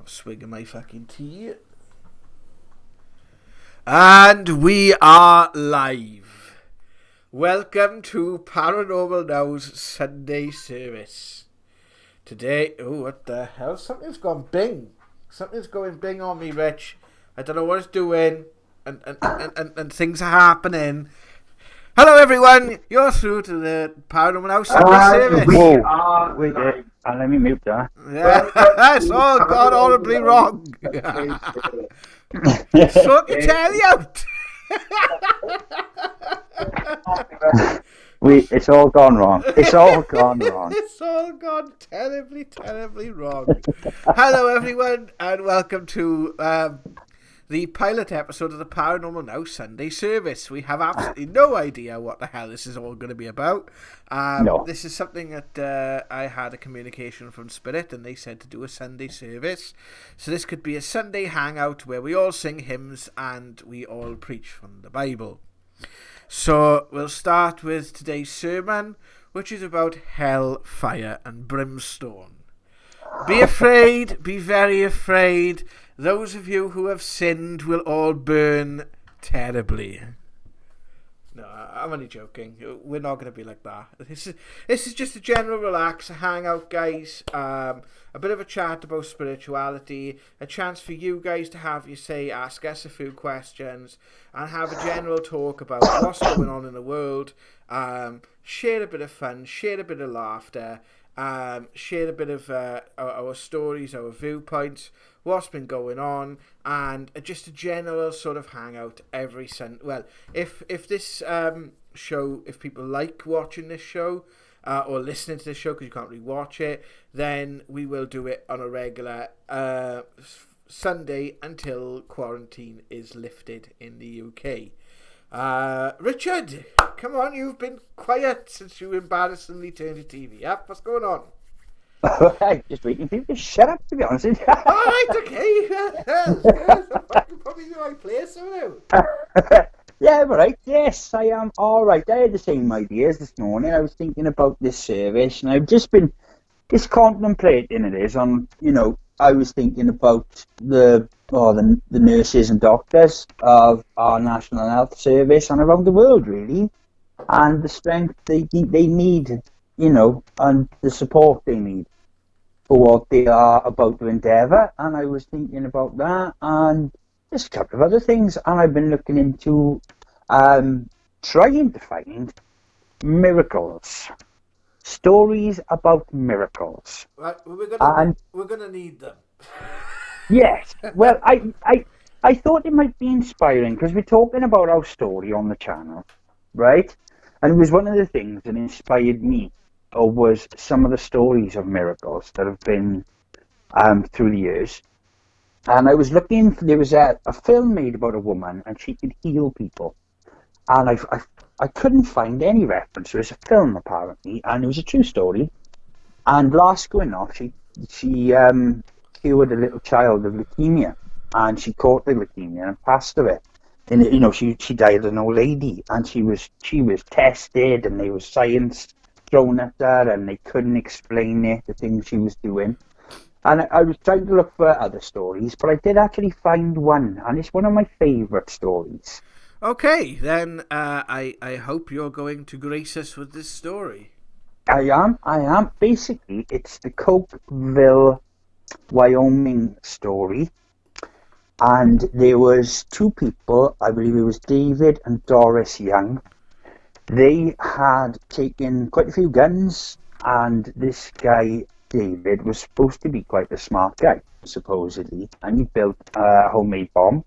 Swig of my fucking tea. And we are live. Welcome to Paranormal Now's Sunday service. Today, what the hell? Something's gone bing. Something's going bing on me, Rich. I don't know what it's doing, and things are happening. Hello, everyone. You're through to the Paranormal Now Sunday service. Whoa, wait there. Let me mute that. Yeah, it's all gone horribly wrong. Sort your telly out. It's all gone wrong. It's all gone wrong. It's all gone terribly, terribly wrong. Hello, everyone, and welcome to the pilot episode of the Paranormal Now Sunday service. We have absolutely no idea what the hell this is all going to be about. No. This is something that I had a communication from Spirit, and they said to do a Sunday service. So this could be a Sunday hangout where we all sing hymns and we all preach from the Bible. So we'll start with today's sermon, which is about hell, fire, and brimstone. Be afraid, be very afraid. Those of you who have sinned will all burn terribly. No, I'm only joking. We're not going to be like that. This is just a general relax, hangout, guys. A bit of a chat about spirituality, a chance for you guys to have your say, ask us a few questions, and have a general talk about what's going on in the world. Share a bit of fun, share a bit of laughter. Share a bit of our stories, our viewpoints, what's been going on, and just a general sort of hangout every Sunday. Well, if this show, if people like watching this show or listening to this show because you can't really watch it, then we will do it on a regular Sunday until quarantine is lifted in the UK. Richard, come on, you've been quiet since you embarrassingly turned your TV up. What's going on? I'm just waiting for you to shut up, to be honest with you. Alright, okay. I'm probably in the right place now. Yeah, right, yes, I am alright. I had the same ideas this morning. I was thinking about this service, and I've just been contemplating it is on, I was thinking about the nurses and doctors of our National Health Service and around the world, really, and the strength they need, and the support they need for what they are about to endeavour. And I was thinking about that and just a couple of other things, and I've been looking into trying to find miracles. Stories about miracles. Right, we're gonna need them. Yes. Well, I thought it might be inspiring because we're talking about our story on the channel, right? And it was one of the things that inspired me, or was some of the stories of miracles that have been through the years. And I was looking. There was a film made about a woman, and she could heal people. And I couldn't find any reference. There was a film apparently, and it was a true story. And last going off, she cured a little child of leukemia, and she caught the leukemia and passed away. And she died as an old lady, and she was tested, and there was science thrown at her, and they couldn't explain it, the things she was doing. And I was trying to look for other stories, but I did actually find one, and it's one of my favourite stories. Okay, then I hope you're going to grace us with this story. I am. Basically, it's the Cokeville, Wyoming story. And there was two people, I believe it was David and Doris Young. They had taken quite a few guns, and this guy, David, was supposed to be quite a smart guy, supposedly, and he built a homemade bomb.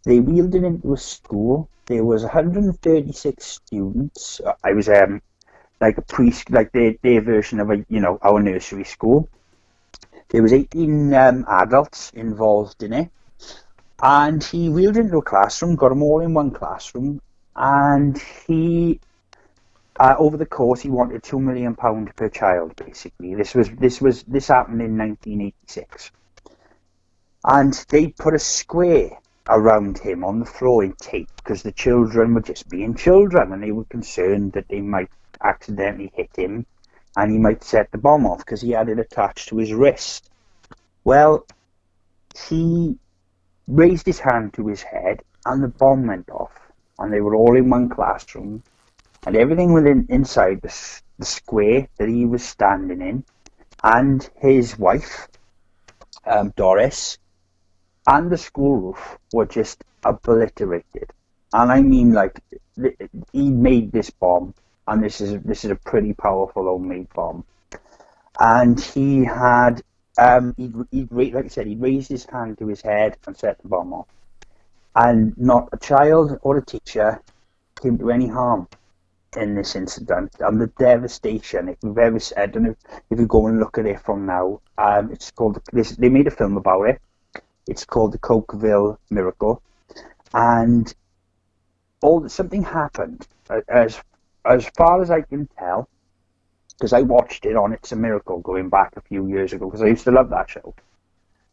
They wheeled it into a school. There was 136 students. I was like their version of our nursery school. There was 18 adults involved in it, and he wheeled into a classroom, got them all in one classroom, and he, over the course, he wanted £2 million per child. Basically, this happened in 1986, and they put a square around him on the floor in tape because the children were just being children, and they were concerned that they might accidentally hit him and he might set the bomb off because he had it attached to his wrist. Well, he raised his hand to his head, and the bomb went off. And they were all in one classroom, and everything within inside the square that he was standing in, and his wife, Doris, and the school roof were just obliterated. And I mean, like, he made this bomb, and this is a pretty powerful homemade bomb. And he had, like I said, he raised his hand to his head and set the bomb off. And not a child or a teacher came to any harm in this incident. And the devastation, if you've ever, I don't know if you go and look at it from now, it's called, they made a film about it. It's called the Cokeville Miracle. And something happened, as far as I can tell, because I watched it on It's a Miracle going back a few years ago, because I used to love that show.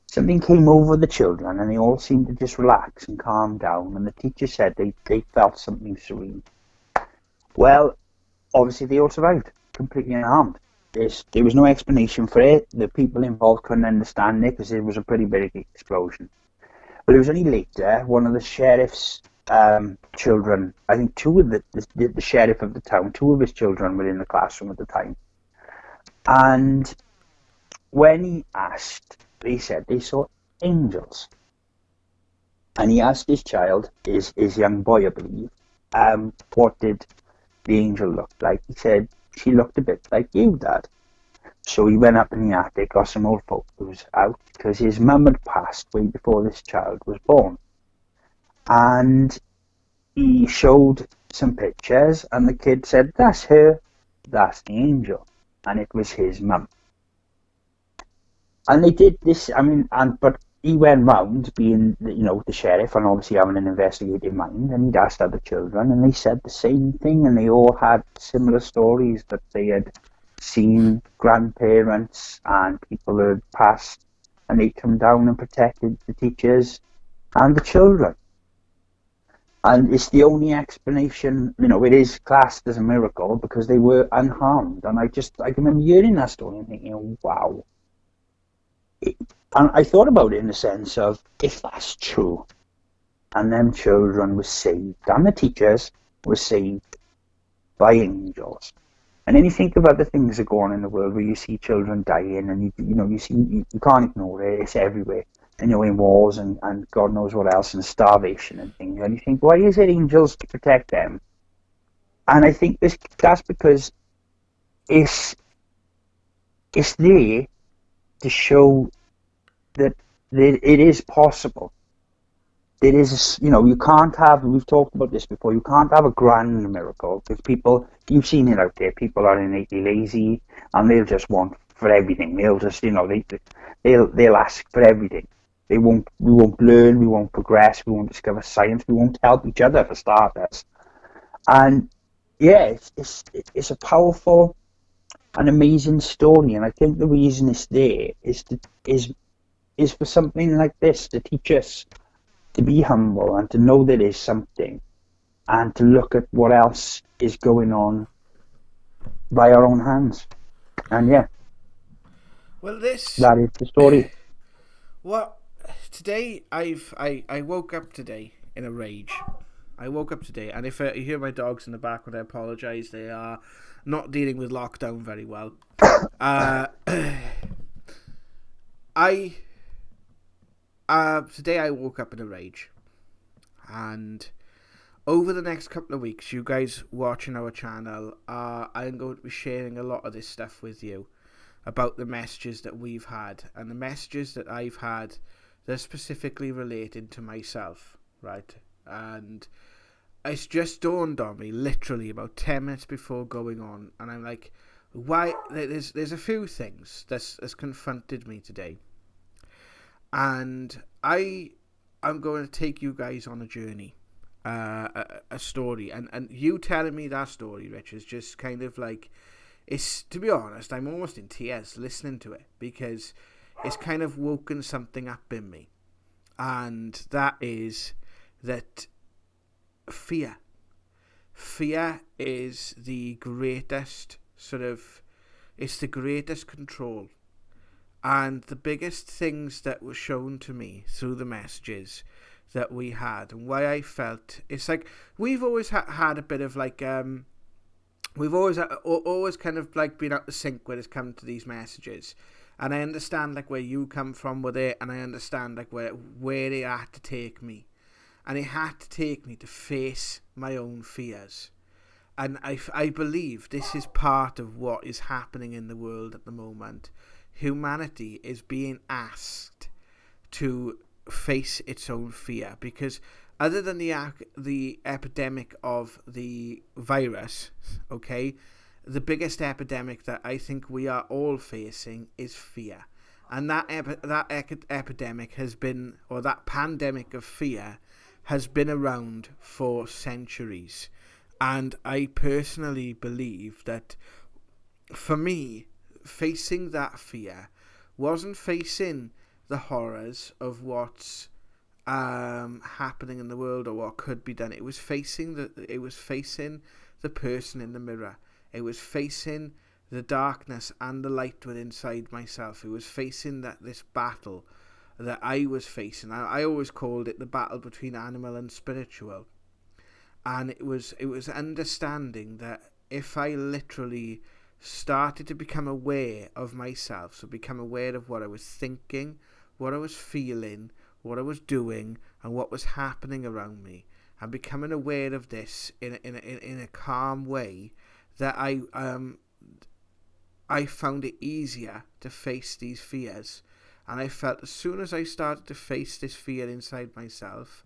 Something came over the children, and they all seemed to just relax and calm down, and the teacher said they felt something serene. Well, obviously they all survived, completely unharmed. There was no explanation for it. The people involved couldn't understand it, because it was a pretty big explosion. But it was only later, one of the sheriff's children, I think two of the sheriff of the town, two of his children were in the classroom at the time. And when he asked, they said they saw angels. And he asked his child, his young boy, I believe, what did the angel look like? He said, she looked a bit like you, Dad. So he went up in the attic, got some old photos out, because his mum had passed way before this child was born. And he showed some pictures, and the kid said, that's her, that's the angel. And it was his mum. And they did this, but he went round being, the sheriff, and obviously having an investigative mind, and he'd asked other children, and they said the same thing, and they all had similar stories that they had seen grandparents and people who had passed, and they'd come down and protected the teachers and the children. And it's the only explanation, it is classed as a miracle because they were unharmed. And I can remember hearing that story and thinking, wow. And I thought about it in the sense of, if that's true, and them children were saved, and the teachers were saved by angels. And then you think of other things that go on in the world where you see children dying, and you can't ignore it, it's everywhere. And in wars and God knows what else, and starvation and things. And you think, why is it angels to protect them? And I think that's because it's there to show that it is possible. It is, you can't have, we've talked about this before, you can't have a grand miracle, because you've seen it out there, people are innately lazy, and they'll just want for everything. They'll just, they'll ask for everything. We won't learn, we won't progress, we won't discover science, we won't help each other, for starters. And yeah, it's a powerful and amazing story, and I think the reason it's there is for something like this to teach us to be humble and to know there is something, and to look at what else is going on by our own hands. And yeah, that is the story. Well, today I woke up today in a rage. I woke up today, and if you hear my dogs in the background, I apologise. They are not dealing with lockdown very well. Today I woke up in a rage, and over the next couple of weeks, you guys watching our channel, I'm going to be sharing a lot of this stuff with you about the messages that we've had, and the messages that I've had that are specifically related to myself, right? And it's just dawned on me literally about 10 minutes before going on, and I'm like, why? There's a few things that's confronted me today, and I'm going to take you guys on a journey, a story, and you telling me that story, Rich, is just kind of like, it's, to be honest, I'm almost in tears listening to it, because it's kind of woken something up in me, and that is that fear is the greatest it's the greatest control And the biggest things that were shown to me through the messages that we had, and why I felt it's like we've always had a bit of like we've always kind of like been out of sync when it's come to these messages, and I understand like where you come from with it, and I understand like where it had to take me, and it had to take me to face my own fears. And I believe this is part of what is happening in the world at the moment. Humanity is being asked to face its own fear, because other than the epidemic of the virus, okay, the biggest epidemic that I think we are all facing is fear. And that epidemic has been, or that pandemic of fear has been around for centuries. And I personally believe that, for me, facing that fear wasn't facing the horrors of what's happening in the world or what could be done. It was facing the person in the mirror. It was facing the darkness and the light within inside myself. It was facing this battle that I was facing. I always called it the battle between animal and spiritual. And it was understanding that if I literally started to become aware of myself, so become aware of what I was thinking, what I was feeling, what I was doing, and what was happening around me, and becoming aware of this in a calm way, that I found it easier to face these fears. And I felt as soon as I started to face this fear inside myself,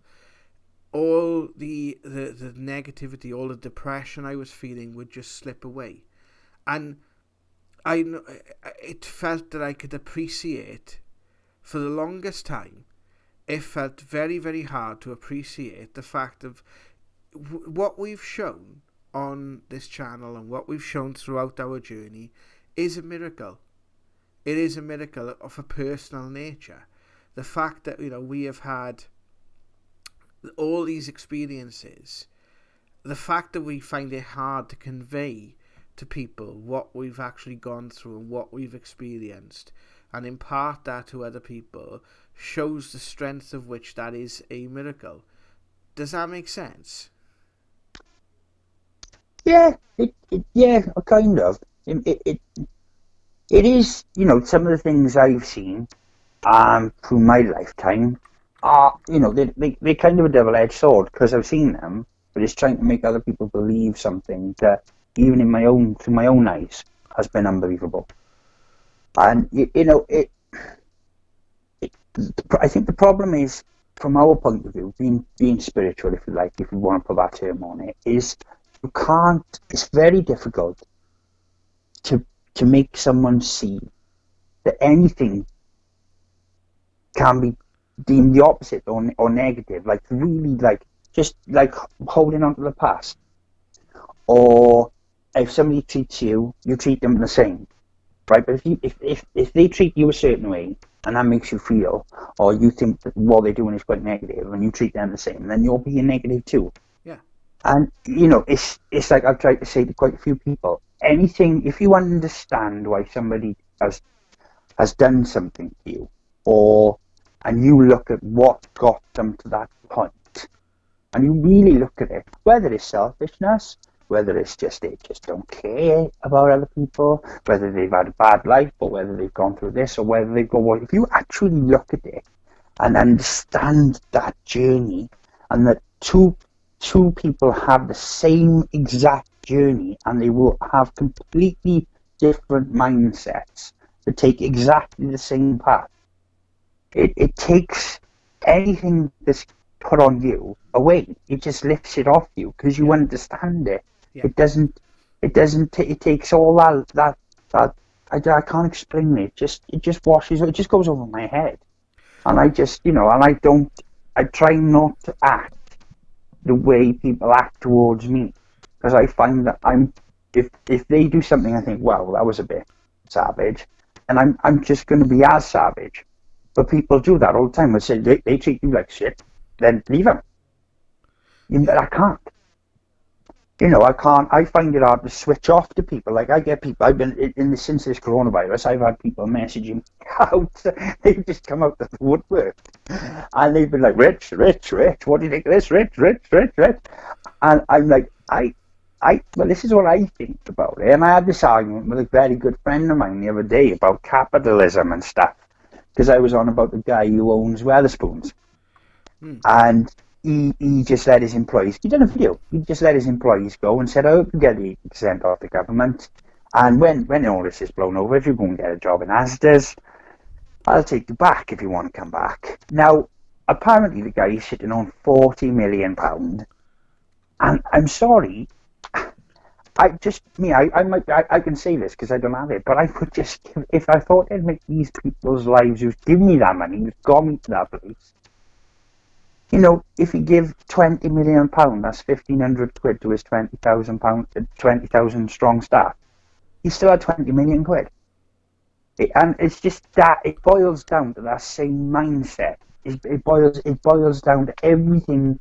all the negativity, all the depression I was feeling would just slip away. And it felt that I could appreciate, for the longest time, it felt very, very hard to appreciate the fact of what we've shown on this channel and what we've shown throughout our journey is a miracle. It is a miracle of a personal nature. The fact that, we have had all these experiences, the fact that we find it hard to convey to people what we've actually gone through and what we've experienced, and impart that to other people, shows the strength of which that is a miracle. Does that make sense? Yeah, yeah, kind of. It is, some of the things I've seen through my lifetime are, they kind of a double-edged sword, because I've seen them, but it's trying to make other people believe something that, even through my own eyes, has been unbelievable. And I think the problem is, from our point of view, being spiritual, if you like, if you want to put that term on it, is it's very difficult to make someone see that anything can be deemed the opposite or negative, like really, like just like holding on to the past. Or if somebody treats you, you treat them the same, right? But if they treat you a certain way and that makes you feel, or you think that what they're doing is quite negative, and you treat them the same, then you're being negative too. Yeah. And it's like I've tried to say to quite a few people, anything, if you understand why somebody has done something to you, and you look at what got them to that point, and you really look at it, whether it's selfishness, whether it's just they just don't care about other people, whether they've had a bad life, or whether they've gone through this, or whether they've gone, if you actually look at it and understand that journey, and that two people have the same exact journey, and they will have completely different mindsets to take exactly the same path. It takes anything that's put on you away. It just lifts it off you, because you understand it. Yeah. It takes all that I can't explain it. It just washes. It just goes over my head, and I just I try not to act the way people act towards me, because I find that if they do something, I think, well, that was a bit savage, and I'm just going to be as savage. But people do that all the time. They say they treat you like shit, then leave them. I can't. I find it hard to switch off to people. Like, I get people, I've been, since this coronavirus, I've had people messaging me out. They've just come out of the woodwork. And they've been like, Rich, Rich, Rich, what do you think of this? Rich, Rich, Rich, Rich. And I'm like, well, this is what I think about it. And I had this argument with a very good friend of mine the other day about capitalism and stuff. Because I was on about the guy who owns Wetherspoons. And he just let his employees, he did a video, he just let his employees go and said, I hope you get 80% off the government. And when all this is blown over, if you go and get a job in Asda's, I'll take you back if you want to come back. Now, apparently the guy is sitting on £40 million. And I'm sorry, I can say this because I don't have it, but I would just give, if I thought it'd make these people's lives who's given me that money, who's got me to that place, if he give £20 million, that's 1,500 quid to his £20,000, 20,000 strong staff. He still had 20 million quid. And it's just that it boils down to that same mindset. It boils down to everything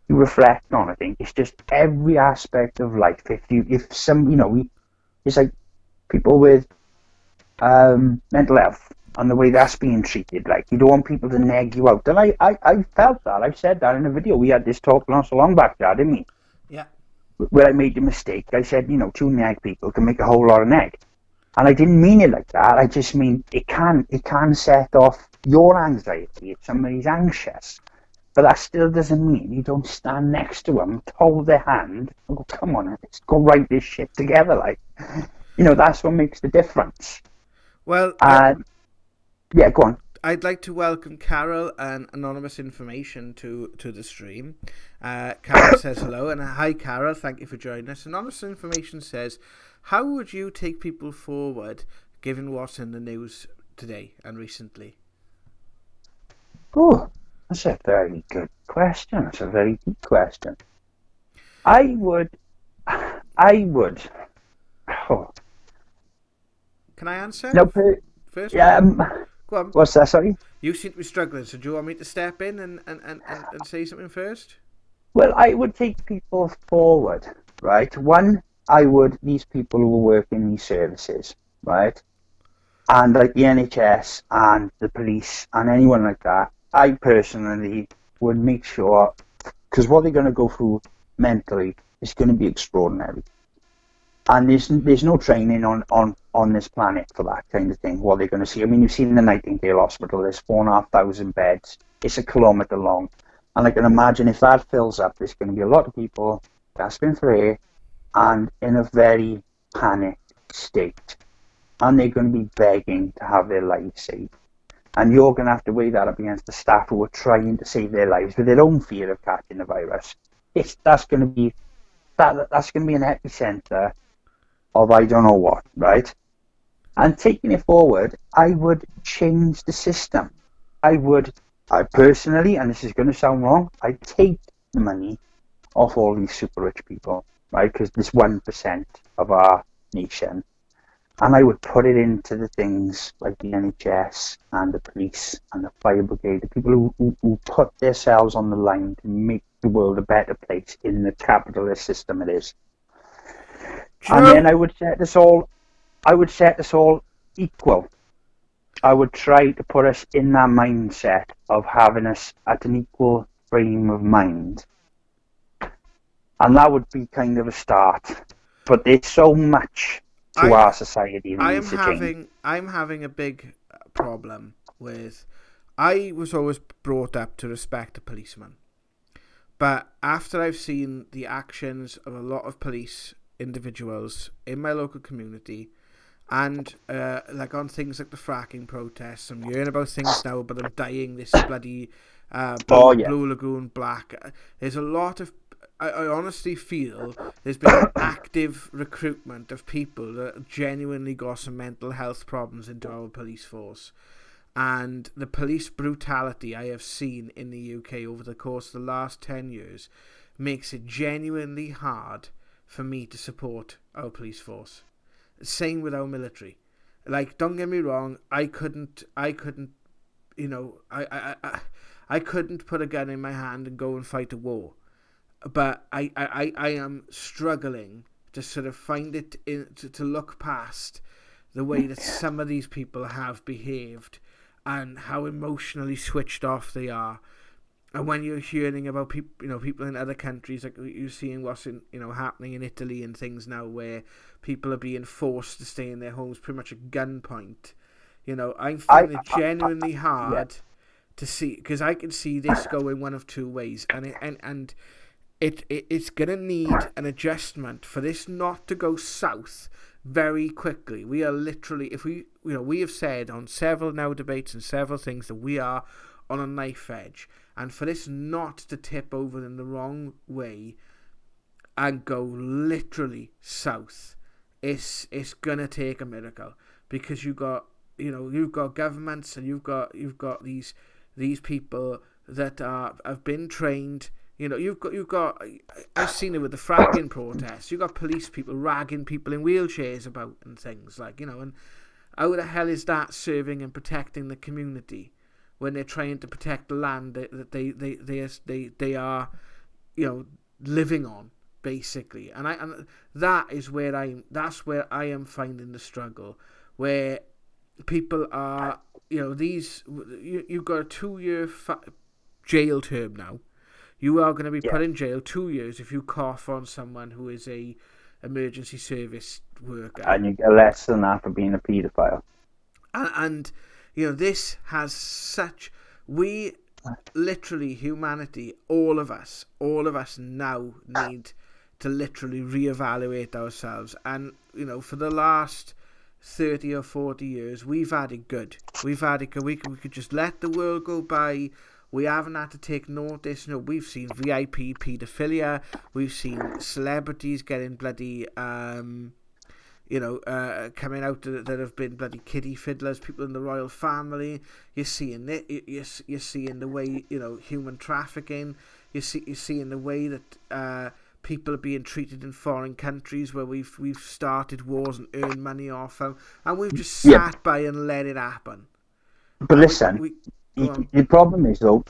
you reflect on. I think it's just every aspect of life. It's like people with mental health and the way that's being treated. Like, you don't want people to neg you out. And I felt that. I said that in a video. We had this talk not so long back there, didn't we? Yeah. Where I made the mistake. I said, two neg people can make a whole lot of neg. And I didn't mean it like that. I just mean it can set off your anxiety if somebody's anxious. But that still doesn't mean you don't stand next to them, hold their hand, and go, come on, let's go write this shit together. Like, that's what makes the difference. Well, yeah, go on. I'd like to welcome Carol and Anonymous Information to the stream. Carol says hello, and hi Carol, thank you for joining us. Anonymous Information says, how would you take people forward given what's in the news today and recently? Oh, that's a very good question. That's a very deep question. I would. Oh. Can I answer? No, first? Yeah. Go on. What's that, sorry? You seem to be struggling, so do you want me to step in and say something first? Well, I would take people forward, right? One, these people who work in these services, right? And like the NHS and the police and anyone like that, I personally would make sure, because what they're going to go through mentally is going to be extraordinary. And there's no training on this planet for that kind of thing, what they're going to see. I mean, you've seen the Nightingale Hospital, there's 4,500 beds, it's a kilometre long. And I can imagine if that fills up, there's going to be a lot of people gasping for air and in a very panicked state. And they're going to be begging to have their lives saved. And you're going to have to weigh that up against the staff who are trying to save their lives with their own fear of catching the virus. That's going to be an epicenter of I don't know what, right? And taking it forward, I would change the system. I personally, and this is going to sound wrong, I'd take the money off all these super rich people, right? Because there's 1% of our nation. And I would put it into the things like the NHS and the police and the fire brigade, the people who put themselves on the line to make the world a better place in the capitalist system it is. True. And then I would set us all equal. I would try to put us in that mindset of having us at an equal frame of mind. And that would be kind of a start. But there's so much to our society that needs to change. I'm having a big problem with... I was always brought up to respect a policeman. But after I've seen the actions of a lot of police individuals in my local community, and like on things like the fracking protests, I'm hearing about things now about them dyeing this bloody Blue Lagoon black. There's a lot of... I honestly feel there's been an active recruitment of people that genuinely got some mental health problems into our police force. And the police brutality I have seen in the UK over the course of the last 10 years makes it genuinely hard for me to support our police force. Same with our military. Like, don't get me wrong, I couldn't I couldn't put a gun in my hand and go and fight a war. but I am struggling to sort of find it to look past the way that some of these people have behaved and how emotionally switched off they are. And when you're hearing about people, people in other countries, like you're seeing what's happening in Italy and things now, where people are being forced to stay in their homes pretty much at gunpoint. I'm finding it genuinely hard to see, because I can see this going one of two ways, and it's gonna need an adjustment for this not to go south very quickly. We are literally, if we have said on several now debates and several things that we are on a knife edge. And for this not to tip over in the wrong way and go literally south, it's gonna take a miracle, because you've got governments, and you've got these people that have been trained. You've got I've seen it with the fragging protests. You've got police people ragging people in wheelchairs about and things like, and how the hell is that serving and protecting the community when they're trying to protect the land that they are living on, basically? And that's where I am finding the struggle, where people are, you've got a 2-year jail term now. You are going to be put in jail 2 years if you cough on someone who is a emergency service worker, and you get less than that for being a paedophile. And this has such, we literally, humanity, all of us now need to literally reevaluate ourselves. And for the last 30 or 40 years, we've had it good. We could just let the world go by. We haven't had to take notice. We've seen VIP paedophilia. We've seen celebrities getting bloody coming out that have been bloody kiddie fiddlers, people in the royal family. You're seeing it. You're seeing the way, human trafficking. You're seeing the way that people are being treated in foreign countries where we've started wars and earned money off them, and we've just sat by and let it happen. But listen, the problem is though.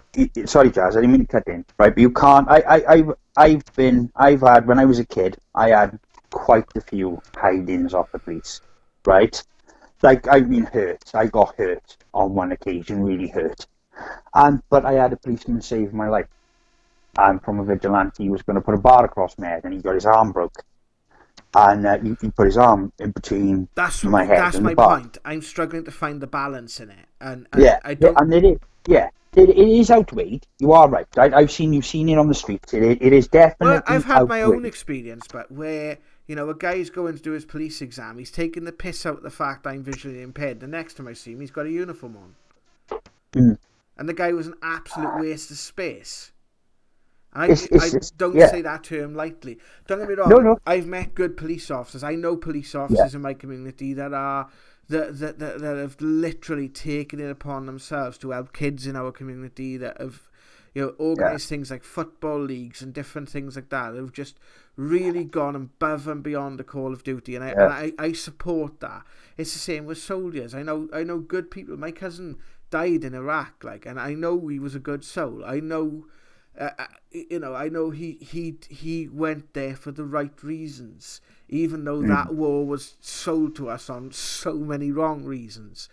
Sorry, Jazz, I didn't mean to cut in. Right, but you can't. I've had, when I was a kid, I had quite a few hidings off the police, right? Like, I've been hurt. I got hurt on one occasion, really hurt. But I had a policeman save my life. And from a vigilante, he was going to put a bar across my head, and he got his arm broke. And he put his arm in between my head and the bar. That's my point. I'm struggling to find the balance in it. And I don't... and it is, it is outweighed. You are right. You've seen it on the streets. It is definitely. Well, I've had my own experience, but where a guy's going to do his police exam, he's taking the piss out of the fact I'm visually impaired. The next time I see him, he's got a uniform on, and the guy was an absolute waste of space. And I don't say that term lightly. Don't get me wrong. No. I've met good police officers. I know police officers in my community that have literally taken it upon themselves to help kids in our community, that have organised things like football leagues and different things like that. They've just really gone above and beyond the call of duty, and I support that. It's the same with soldiers. I know good people. My cousin died in Iraq, and I know he was a good soul. I know. I know he went there for the right reasons, even though that war was sold to us on so many wrong reasons.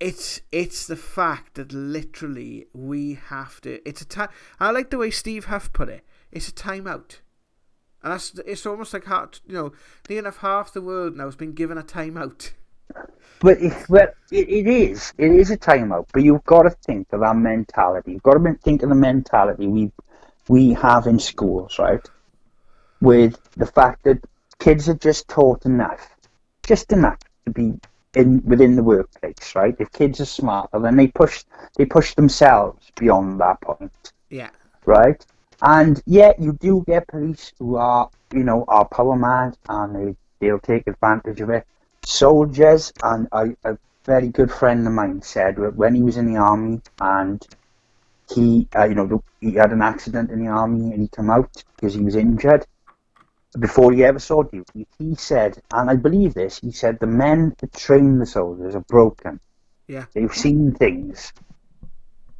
It's the fact that literally we have to. It's a time. I like the way Steve Huff put it. It's a timeout, and it's almost like near enough half the world now has been given a timeout. But it is a timeout. But you've got to think of that mentality. You've got to think of the mentality we have in schools, right? With the fact that kids are just taught enough to be within the workplace, right? If kids are smarter, then they push themselves beyond that point. Yeah. Right? And you do get police who are power mad, and they'll take advantage of it. Soldiers, and a very good friend of mine said when he was in the army, and he had an accident in the army, and he came out because he was injured before he ever saw duty. He said, and I believe this, he said the men that train the soldiers are broken. Yeah. They've seen things.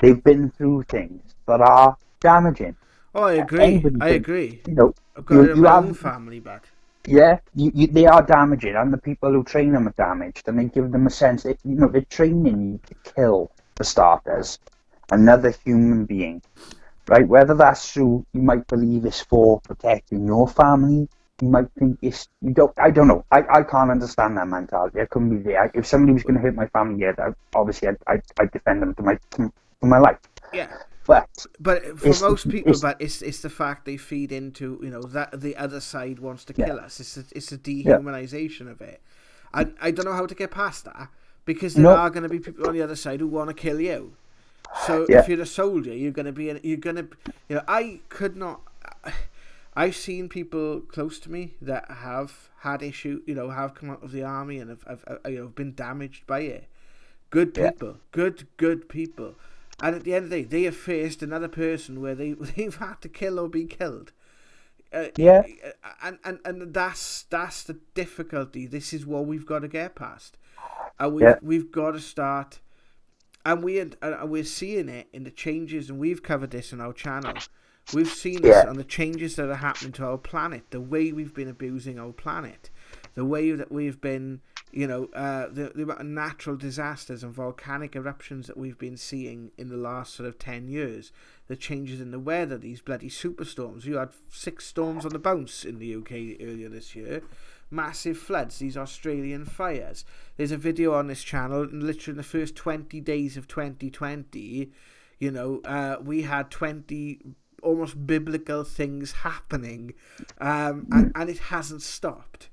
They've been through things that are damaging. Oh, I agree. Anybody I can, agree. you know, I've got it in you my own have, family, but yeah, they are damaging, and the people who train them are damaged, and they give them a sense that, they're training you to kill, for starters, another human being, right? Whether that's true, you might believe it's for protecting your family. You might think I don't know. I can't understand that mentality. I couldn't be there. If somebody was going to hurt my family, obviously I'd defend them to my life. yeah. But But for most people, but it's the fact they feed into, that the other side wants to kill yeah, us. It's a yeah. dehumanization of it. And I don't know how to get past that, because there No, are going to be people on the other side who want to kill you. So if yeah, you're a soldier, you're going to be I could not. I've seen people close to me that have had issue, have come out of the army and have been damaged by it. Good yeah, people, good people, and at the end of the day, they have faced another person where they've had to kill or be killed. yeah, And that's the difficulty. This is what we've got to get past, and yeah, we've got to start, and we're seeing it in the changes, and we've covered this on our channel. We've seen this yeah, on the changes that are happening to our planet, the way we've been abusing our planet, the way that we've been, the amount of natural disasters and volcanic eruptions that we've been seeing in the last sort of 10 years, the changes in the weather, these bloody superstorms. You had 6 storms on the bounce in the UK earlier this year, massive floods, these Australian fires. There's a video on this channel, and literally in the first 20 days of 2020, we had 20 almost biblical things happening, and it hasn't stopped.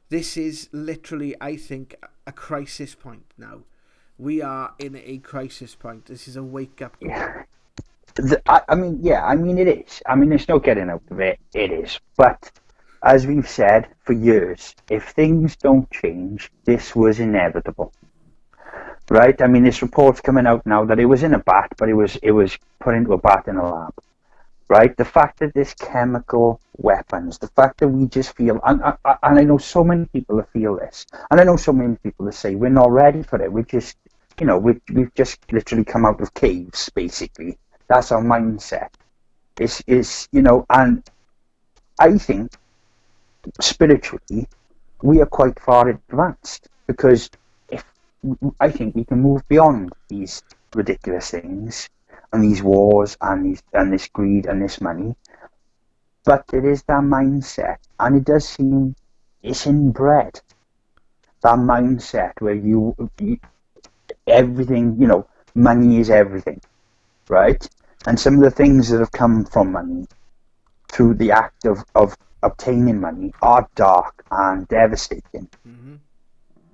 This is literally, I think, a crisis point now. We are in a crisis point. This is a wake-up call. yeah. I mean, it is. I mean, there's no getting out of it. It is. But as we've said for years, if things don't change, this was inevitable, right? I mean, this report's coming out now that it was in a bat, but it was put into a bat in a lab. Right, the fact that there's chemical weapons, the fact that we just feel, and I know so many people that feel this, and I know so many people that say we're not ready for it. We just, we've just literally come out of caves, basically. That's our mindset. And I think spiritually we are quite far advanced, because I think we can move beyond these ridiculous things and these wars and this greed and this money. But it is that mindset, and it does seem it's inbred. That mindset where everything, money is everything, right? And some of the things that have come from money through the act of obtaining money are dark and devastating. Mm-hmm.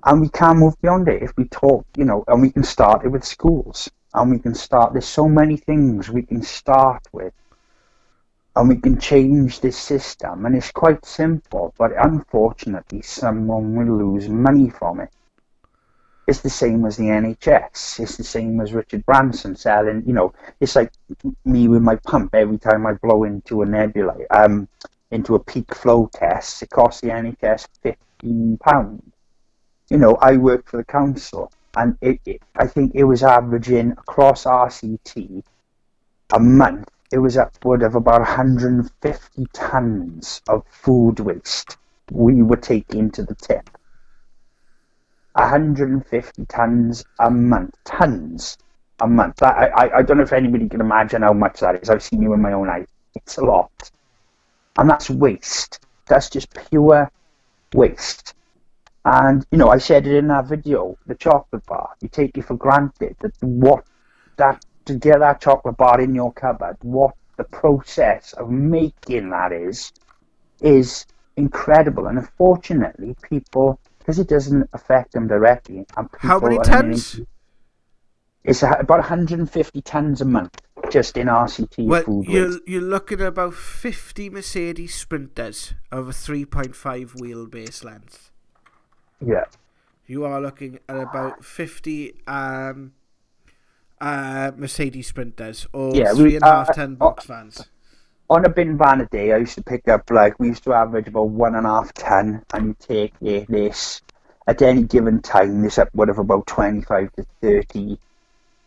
And we can move beyond it if we talk, and we can start it with schools. And we can start, there's so many things we can start with. And we can change this system. And it's quite simple, but unfortunately someone will lose money from it. It's the same as the NHS. It's the same as Richard Branson selling, it's like me with my pump. Every time I blow into a nebula, into a peak flow test, it costs the NHS £15. I work for the council. And I think it was averaging across RCT a month, it was upward of about 150 tons of food waste we were taking to the tip. 150 tons a month. Tons a month. I don't know if anybody can imagine how much that is. I've seen it with my own eyes. It's a lot. And that's waste. That's just pure waste. And, I said it in that video, the chocolate bar, you take it for granted to get that chocolate bar in your cupboard, what the process of making that is incredible. And unfortunately, people, because it doesn't affect them directly, and people, how many tons? It's about 150 tons a month, just in RCT food waste. You're looking at about 50 Mercedes Sprinters of a 3.5 wheelbase length. Yeah. You are looking at about 50 Mercedes Sprinters or 3.5 ton box vans. On a bin van a day, I used to pick up, we used to average about 1.5 ton, and you take this, at any given time, this upward of about 25 to 30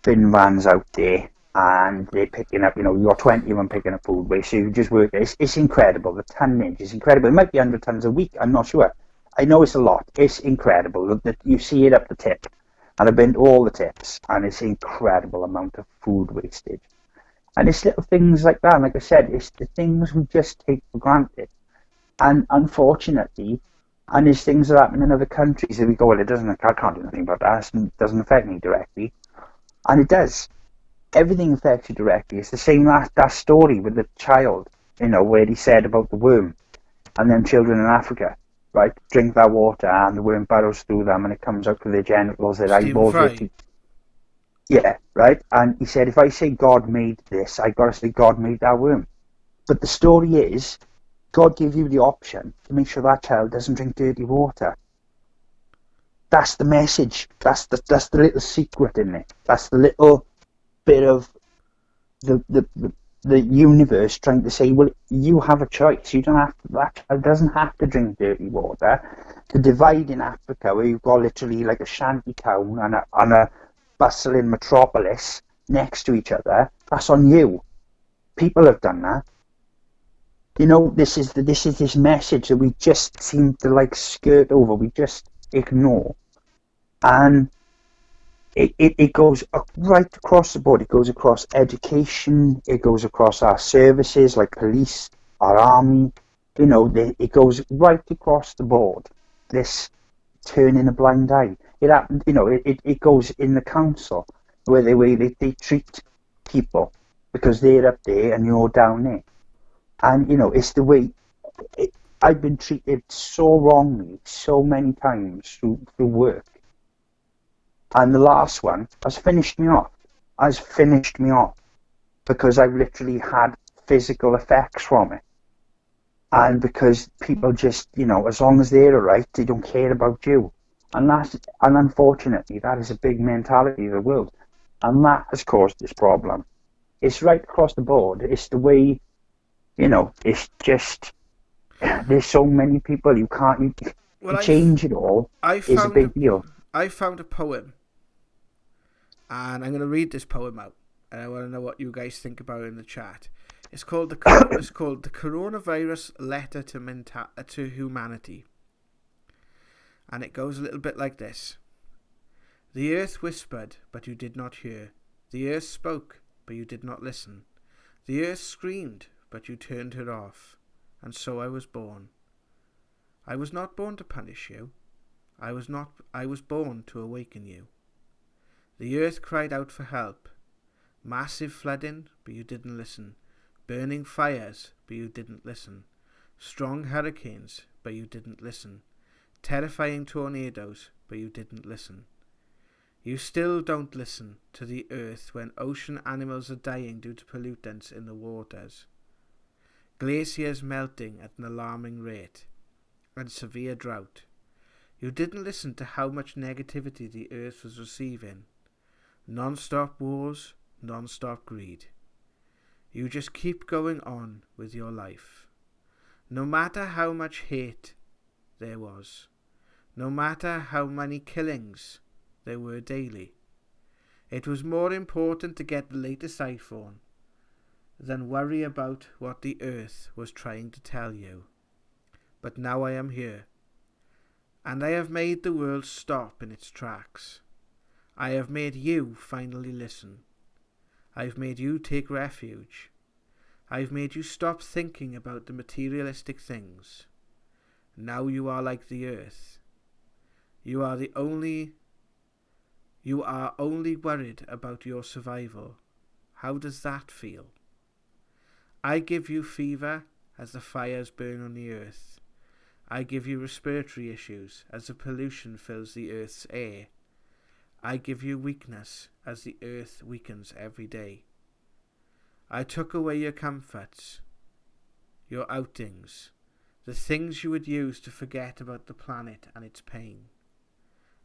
bin vans out there. and they're picking up, you got 20 of them picking up food waste, so you just work, it's incredible, the tonnage is incredible. It might be 100 tons a week, I'm not sure. I know it's a lot, it's incredible, you see it up the tip, and I've been to all the tips, and it's an incredible amount of food wastage. And it's little things like that, like I said, it's the things we just take for granted. And unfortunately, and there's things that happen in other countries that we go, well, I can't do nothing about that, it doesn't affect me directly. And it does. Everything affects you directly. It's the same that story with the child, where he said about the worm and them children in Africa, right? Drink that water and the worm burrows through them and it comes out through their genitals, their Stephen eyeballs, their Fry. teeth. Yeah, right? And he said, if I say God made this, I got to say God made that worm. But the story is, God gave you the option to make sure that child doesn't drink dirty water. That's the message. That's the little secret in it. That's the little bit of the universe trying to say, well, you have a choice. You don't have to. That child doesn't have to drink dirty water. The divide in Africa, where you've got literally like a shanty town and a bustling metropolis next to each other, that's on you. People have done that. This is this message that we just seem to like skirt over. We just ignore, and it goes right across the board. It goes across education. It goes across our services like police, our army. It goes right across the board. This turning a blind eye. It happened. It goes in the council where they treat people because they're up there and you're down there. And it's the way I've been treated so wrongly so many times through work. And the last one has finished me off. Because I've literally had physical effects from it. And because people just, as long as they're alright, they don't care about you. And unfortunately, that is a big mentality of the world. And that has caused this problem. It's right across the board. It's the way, it's just, there's so many people, you can't, to change it all is a big deal. I found a poem. And I'm going to read this poem out, and I want to know what you guys think about it in the chat. It's called the Coronavirus Letter to Humanity, and it goes a little bit like this: The earth whispered, but you did not hear. The earth spoke, but you did not listen. The earth screamed, but you turned her off, and so I was born. I was not born to punish you. I was born to awaken you. The earth cried out for help. Massive flooding, but you didn't listen. Burning fires, but you didn't listen. Strong hurricanes, but you didn't listen. Terrifying tornadoes, but you didn't listen. You still don't listen to the earth when ocean animals are dying due to pollutants in the waters. Glaciers melting at an alarming rate, and severe drought. You didn't listen to how much negativity the earth was receiving. Non-stop wars, non-stop greed. You just keep going on with your life. No matter how much hate there was, no matter how many killings there were daily, it was more important to get the latest iPhone than worry about what the earth was trying to tell you. But now I am here, and I have made the world stop in its tracks. I have made you finally listen. I've made you take refuge. I've made you stop thinking about the materialistic things. Now you are like the earth. You are only worried about your survival. How does that feel? I give you fever as the fires burn on the earth. I give you respiratory issues as the pollution fills the earth's air. I give you weakness as the earth weakens every day. I took away your comforts, your outings, the things you would use to forget about the planet and its pain.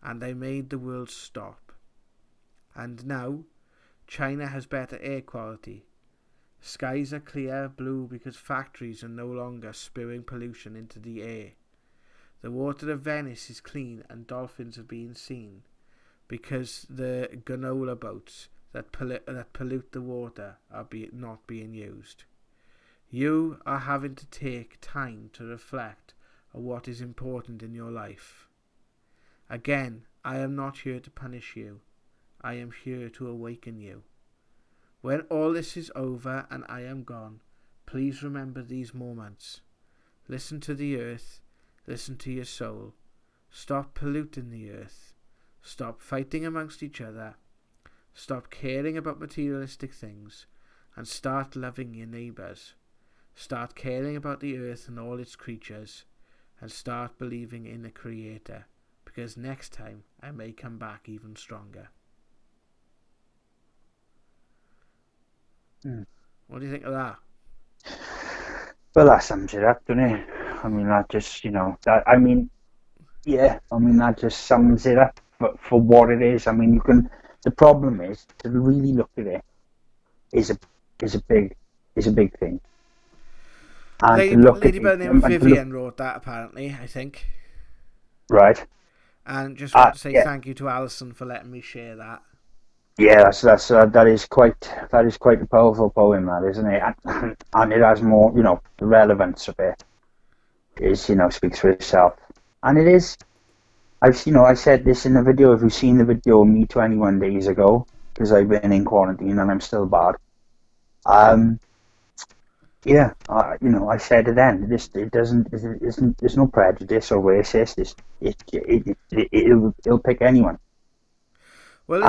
And I made the world stop. And now, China has better air quality. Skies are clear blue because factories are no longer spewing pollution into the air. The water of Venice is clean and dolphins are being seen, because the gondola boats that pollute the water are not being used. You are having to take time to reflect on what is important in your life. Again, I am not here to punish you. I am here to awaken you. When all this is over and I am gone, please remember these moments. Listen to the earth. Listen to your soul. Stop polluting the earth. Stop fighting amongst each other. Stop caring about materialistic things. And start loving your neighbours. Start caring about the earth and all its creatures. And start believing in a creator. Because next time I may come back even stronger. What do you think of that? Well, that sums it up, doesn't it? I mean, that just, that just sums it up for what it is. I mean, the problem is, to really look at it, is a big thing. And Lady by the name of Vivian wrote that, apparently, I think. Right. And just want to say thank you to Alison for letting me share that. Yeah, that is quite a powerful poem, that, isn't it? And it has more, the relevance of it is, speaks for itself. And it is, I said this in the video. If you've seen the video of me 21 days ago, because I've been in quarantine and I'm still bad. I said it then. There's no prejudice or racist. It'll pick anyone. Well,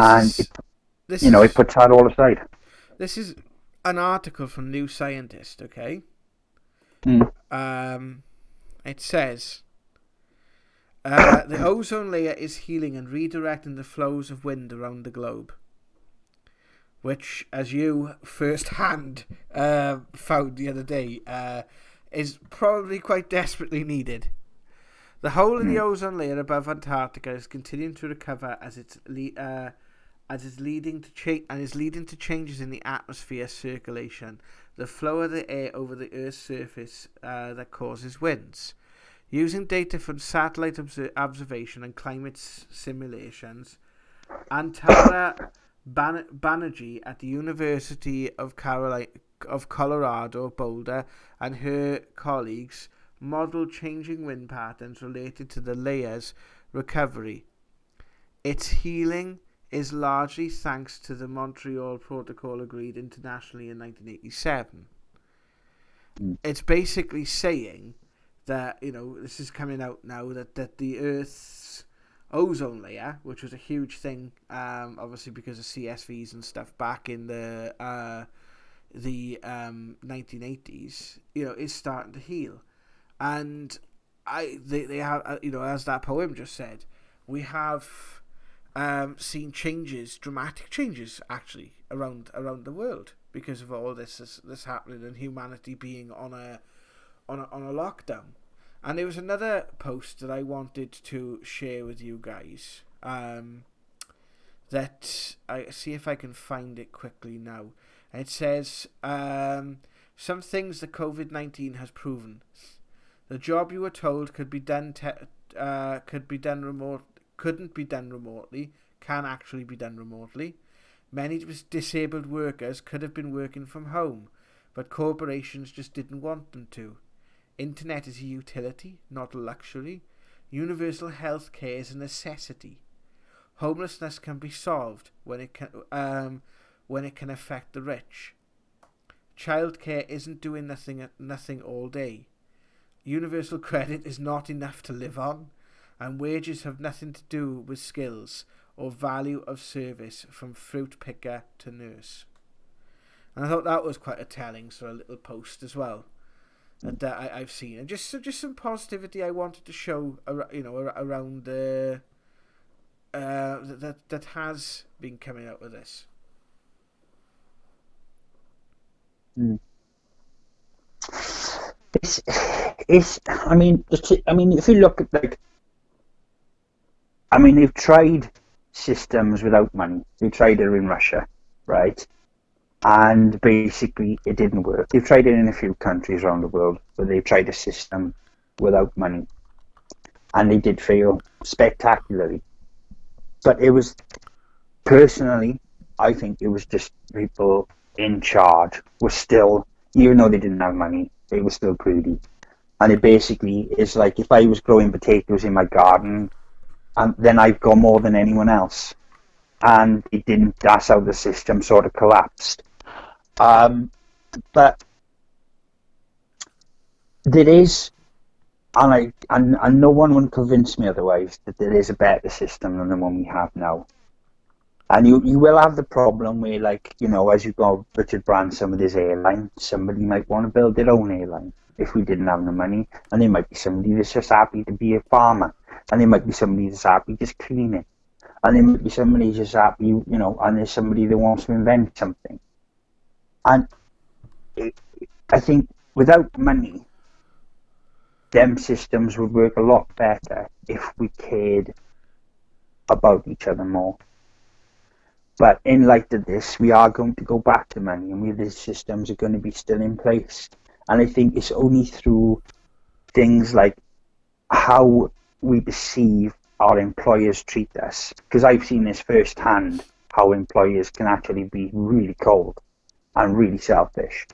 it puts that all aside. This is an article from New Scientist, okay? It says, the ozone layer is healing and redirecting the flows of wind around the globe. Which, as you firsthand found the other day, is probably quite desperately needed. The hole in the ozone layer above Antarctica is continuing to recover as it's leading to changes in the atmosphere circulation, the flow of the air over the Earth's surface that causes winds. Using data from satellite observation and climate simulations, Antara Banerjee at the University of Colorado Boulder and her colleagues modelled changing wind patterns related to the layer's recovery. Its healing is largely thanks to the Montreal Protocol agreed internationally in 1987. It's basically saying that, this is coming out now, that the Earth's ozone layer, which was a huge thing, obviously because of CSVs and stuff back in the 1980s, is starting to heal. And they have, as that poem just said, we have seen dramatic changes actually around the world because of all this happening and humanity being on a lockdown. And there was another post that I wanted to share with you guys. That I see if I can find it quickly now. It says some things that COVID-19 has proven. The job you were told couldn't be done remotely, can actually be done remotely. Many disabled workers could have been working from home, but corporations just didn't want them to. Internet is a utility, not a luxury. Universal health care is a necessity. Homelessness can be solved when it can affect the rich. Childcare isn't doing nothing all day. Universal credit is not enough to live on, and wages have nothing to do with skills or value of service, from fruit picker to nurse. And I thought that was quite a telling sort of little post as well that I've seen, and just some positivity I wanted to show, around that has been coming out with this. If you look at they've tried systems without money. They tried it in Russia, right? And basically it didn't work. They've tried it in a few countries around the world, but they've tried a system without money. And they did fail spectacularly. But it was, personally, I think it was just people in charge were still, even though they didn't have money, they were still greedy. And it basically is like if I was growing potatoes in my garden, and then I've got more than anyone else. And it didn't, that's how the system sort of collapsed. But there is, and no one would convince me otherwise, that there is a better system than the one we have now. And you will have the problem where, like, you know, as you go Richard Branson with his airline, somebody might want to build their own airline if we didn't have the money. And there might be somebody that's just happy to be a farmer. And there might be somebody that's happy just cleaning. And there might be somebody just happy, you know, and there's somebody that wants to invent something. And I think without money, them systems would work a lot better if we cared about each other more. But in light of this, we are going to go back to money, and these systems are going to be still in place. And I think it's only through things like how we perceive our employers treat us, because I've seen this firsthand, how employers can actually be really cold and really selfish.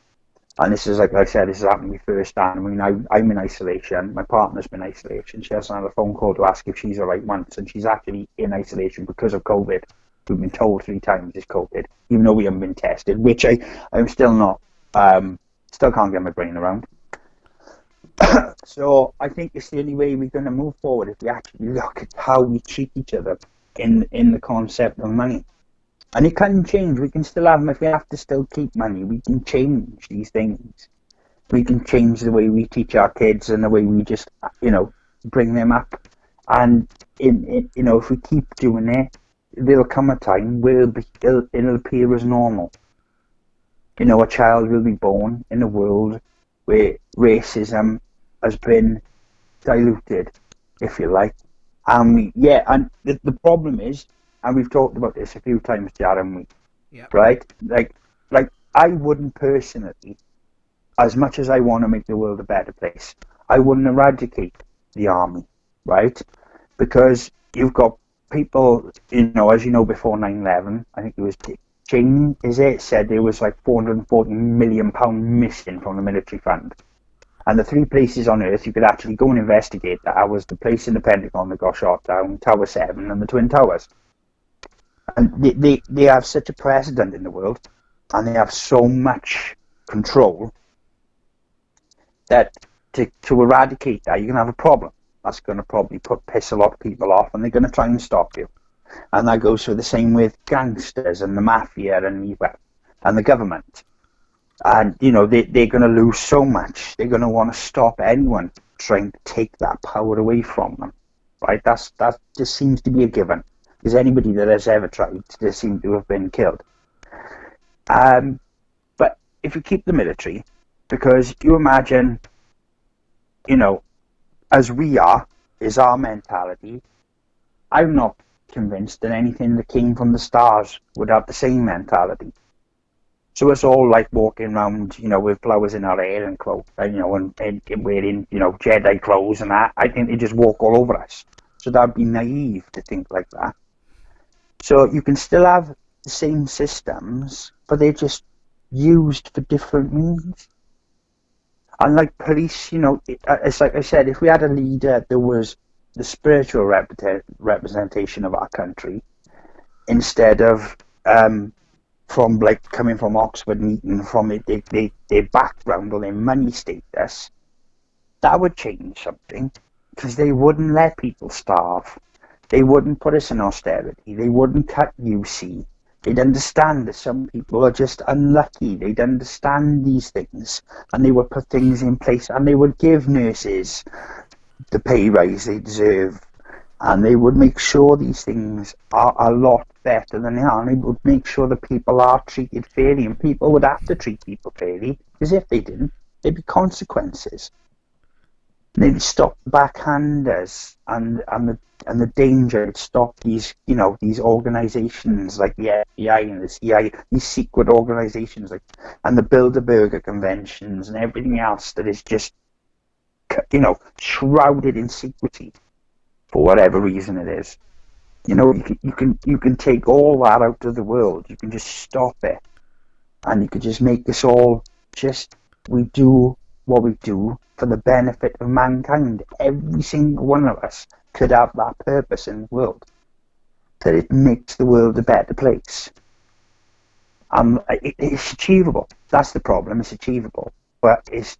And this is, like I said, this has happened to me firsthand. I mean, I'm in isolation. My partner's been in isolation. She hasn't had a phone call to ask if she's all right once, and she's actually in isolation because of COVID. We've been told 3 times it's COVID, even though we haven't been tested, which I'm still not, still can't get my brain around. So I think it's the only way we're going to move forward if we actually look at how we treat each other in the concept of money. And it can change. We can still have them. If we have to still keep money, we can change these things. We can change the way we teach our kids and the way we just, you know, bring them up. And, you know, if we keep doing it, there'll come a time where it'll appear as normal. You know, a child will be born in a world where racism has been diluted, if you like. And the problem is, and we've talked about this a few times, Darren, right? Like I wouldn't personally, as much as I want to make the world a better place, I wouldn't eradicate the army, right? Because you've got people, you know, as you know, before 9/11, I think it was Cheney, said there was like £440 million missing from the military fund. And the 3 places on Earth you could actually go and investigate that was the place in the Pentagon that got shot down, Tower 7 and the Twin Towers. And they have such a precedent in the world, and they have so much control that to eradicate that, you're going to have a problem. That's going to probably piss a lot of people off, and they're going to try and stop you. And that goes for the same with gangsters and the mafia and the government. And, you know, they're going to lose so much. They're going to want to stop anyone trying to take that power away from them, right? That just seems to be a given. Because anybody that has ever tried, they seem to have been killed. But if you keep the military, because you imagine, you know, as we are, is our mentality, I'm not convinced that anything that came from the stars would have the same mentality. So it's all like walking around, you know, with flowers in our hair and clothes, you know, and wearing, you know, Jedi clothes and that. I think they just walk all over us. So that'd be naive to think like that. So you can still have the same systems, but they're just used for different means. And like police, you know, it's like I said, if we had a leader that was the spiritual representation of our country, instead of from like coming from Oxford and Eton, from their background or their money status, that would change something, because they wouldn't let people starve. They wouldn't put us in austerity. They wouldn't cut UC. They'd understand that some people are just unlucky. They'd understand these things, and they would put things in place, and they would give nurses the pay rise they deserve, and they would make sure these things are a lot better than they are, and they would make sure that people are treated fairly, and people would have to treat people fairly, because if they didn't, there'd be consequences. They'd stop the backhanders and the danger. It'd stop these, you know, these organisations like the FBI and the CIA, these secret organisations like, and the Bilderberger conventions and everything else that is just, you know, shrouded in secrecy for whatever reason it is. You can take all that out of the world. You can just stop it, and you could just make us all we do what we do for the benefit of mankind. Every single one of us could have that purpose in the world, that it makes the world a better place. It's achievable. That's the problem. It's achievable, but it's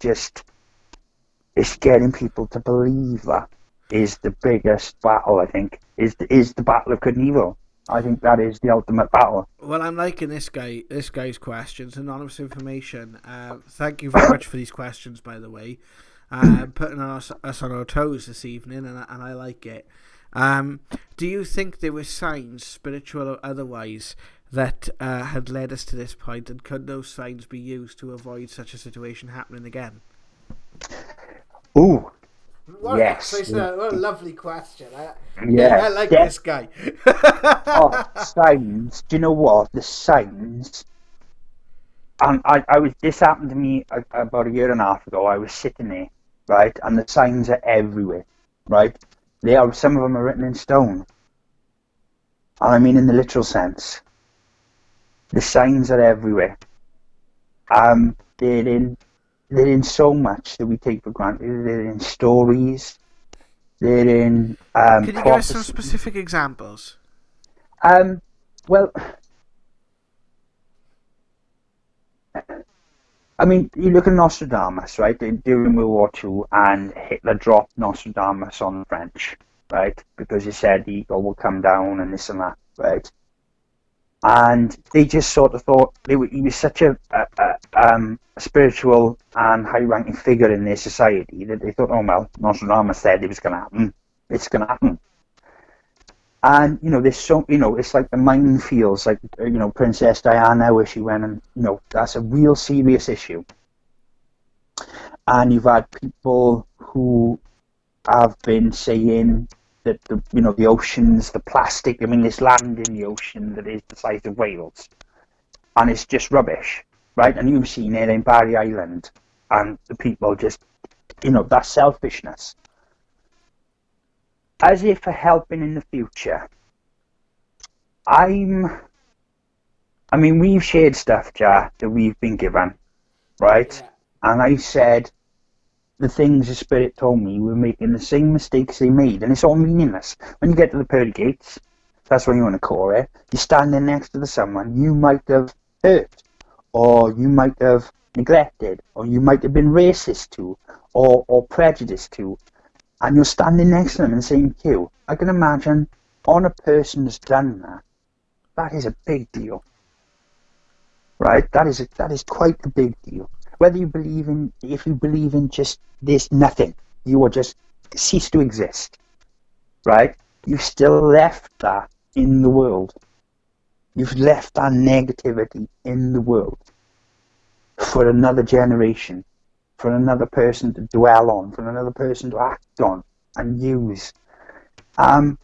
getting people to believe that is the biggest battle. I think is the battle of good and evil. I think that is the ultimate battle. Well, I'm liking this guy's questions. Anonymous information. Thank you very much for these questions, by the way. Putting us on our toes this evening, and I like it. Do you think there were signs, spiritual or otherwise, that had led us to this point, and could those signs be used to avoid such a situation happening again? Ooh, yes. What a lovely question. I like this guy. Signs. Do you know what? The signs. This happened to me about a year and a half ago. I was sitting there, right, and the signs are everywhere, right? Some of them are written in stone, and I mean in the literal sense. The signs are everywhere. They're in so much that we take for granted. They're in stories. They're in Can you give us some specific examples? Well, I mean, you look at Nostradamus, right? During World War II, and Hitler dropped Nostradamus on the French, right? Because he said the eagle will come down and this and that, right? And they just sort of thought he was such a spiritual and high-ranking figure in their society that they thought, oh well, Nostradamus said it was going to happen. It's going to happen. And there's it's like the minefields, like Princess Diana, where she went, and that's a real serious issue. And you've had people who have been saying that the oceans, the plastic. I mean, there's land in the ocean that is the size of Wales, and it's just rubbish, right? And you've seen it in Barry Island, and the people just, that selfishness. As if for helping in the future, we've shared stuff, Jar, that we've been given, right? Yeah. And I said the things the Spirit told me were making the same mistakes they made, and it's all meaningless. When you get to the pearly gates, that's what you want to call it, you're standing next to someone you might have hurt, or you might have neglected, or you might have been racist to, or prejudiced to, and you're standing next to them in the same queue. I can imagine on a person that's done that, that is a big deal, right? That is quite a big deal. Whether if you believe in just this nothing, you will just cease to exist, right? You've still left that in the world. You've left that negativity in the world for another generation, for another person to dwell on, for another person to act on and use. And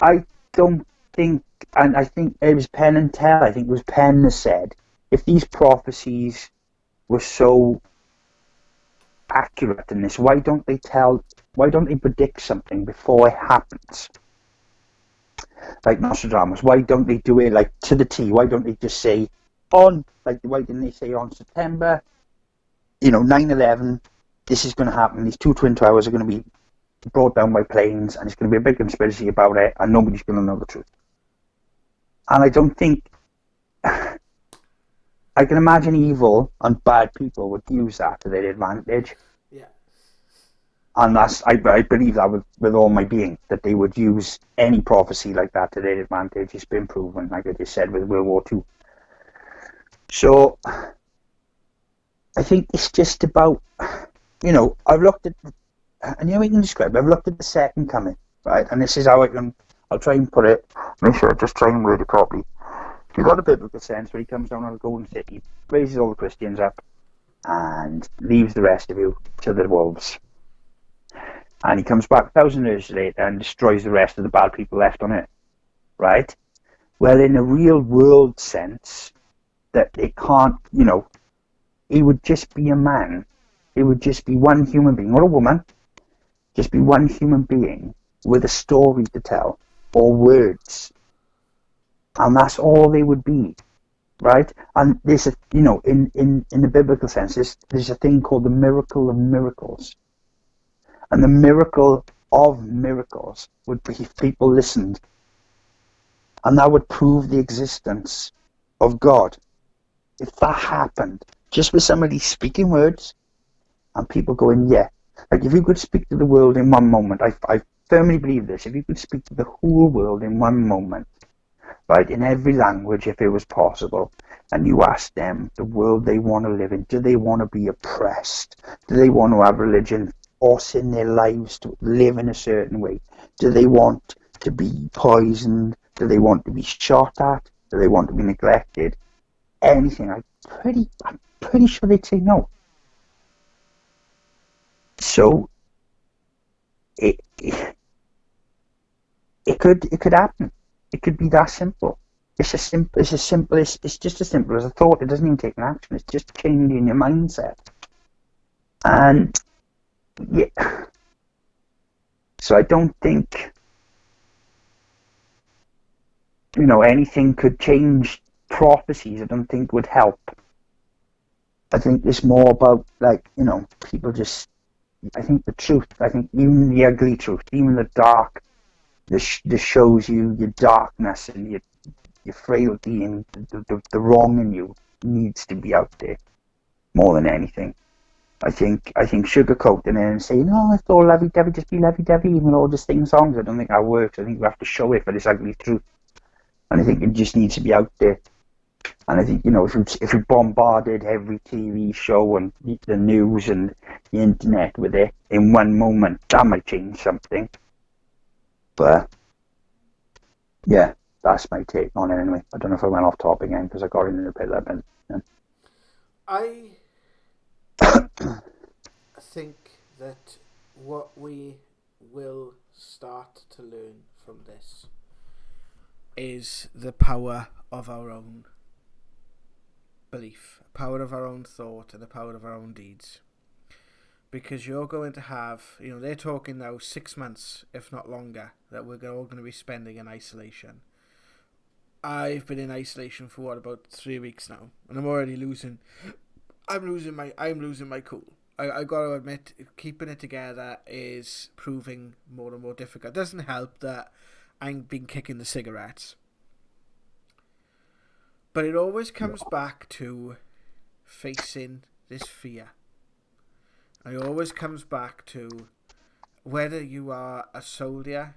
I don't think, and I think it was Penn and Teller, I think it was Penn that said, if these prophecies were so accurate in this, why don't they predict something before it happens? Like Nostradamus, why don't they do it like to the T? Why don't they just say why didn't they say on September, 9/11, this is going to happen, these two twin towers are going to be brought down by planes, and it's going to be a big conspiracy about it, and nobody's going to know the truth. And I don't think, I can imagine evil and bad people would use that to their advantage. Yeah. And I believe that with all my being, that they would use any prophecy like that to their advantage. It's been proven, like I just said, with World War II. So, I think it's just about, I've looked at, and you can describe it, I've looked at the second coming, right? And this is how I'll try and put it, make sure I just try and word it properly. You've got a biblical sense where he comes down on a golden city, raises all the Christians up, and leaves the rest of you to the wolves. And he comes back 1,000 years later and destroys the rest of the bad people left on it, right? Well, in a real world sense, that it can't, it would just be a man. It would just be one human being or a woman just be one human being with a story to tell or words, and that's all they would be, right? And there's a, in the biblical sense, there's a thing called the miracle of miracles, and the miracle of miracles would be if people listened, and that would prove the existence of God. If that happened, just with somebody speaking words and people going, yeah, like if you could speak to the world in one moment, I firmly believe this, if you could speak to the whole world in one moment, right, in every language, if it was possible, and you ask them the world they want to live in, do they want to be oppressed? Do they want to have religion force in their lives to live in a certain way? Do they want to be poisoned? Do they want to be shot at? Do they want to be neglected? Anything, I'm pretty sure they'd say no. So it could happen. It could be that simple. It's just as simple as a thought. It doesn't even take an action. It's just changing your mindset. And yeah, so I don't think anything could change prophecies. I don't think would help. I think it's more about people just. I think the truth. I think even the ugly truth, even the dark. This shows you your darkness and your frailty and the wrong in you needs to be out there more than anything. I think sugarcoating it and saying, "Oh, it's all lovey-dovey, just be lovey-dovey," even all just sing songs. I don't think that works. I think we have to show it for this ugly truth, and I think it just needs to be out there. And I think if we bombarded every TV show and the news and the internet with it in one moment, that might change something. But yeah, that's my take on it anyway. I don't know if I went off topic again because I got into a bit of it. I think that what we will start to learn from this is the power of our own belief, the power of our own thought, and the power of our own deeds. Because you're going to have, they're talking now 6 months, if not longer, that we're all going to be spending in isolation. I've been in isolation for about 3 weeks now, and I'm already losing my cool. I got to admit, keeping it together is proving more and more difficult. It doesn't help that I've been kicking the cigarettes. But it always comes back to facing this fear. And it always comes back to whether you are a soldier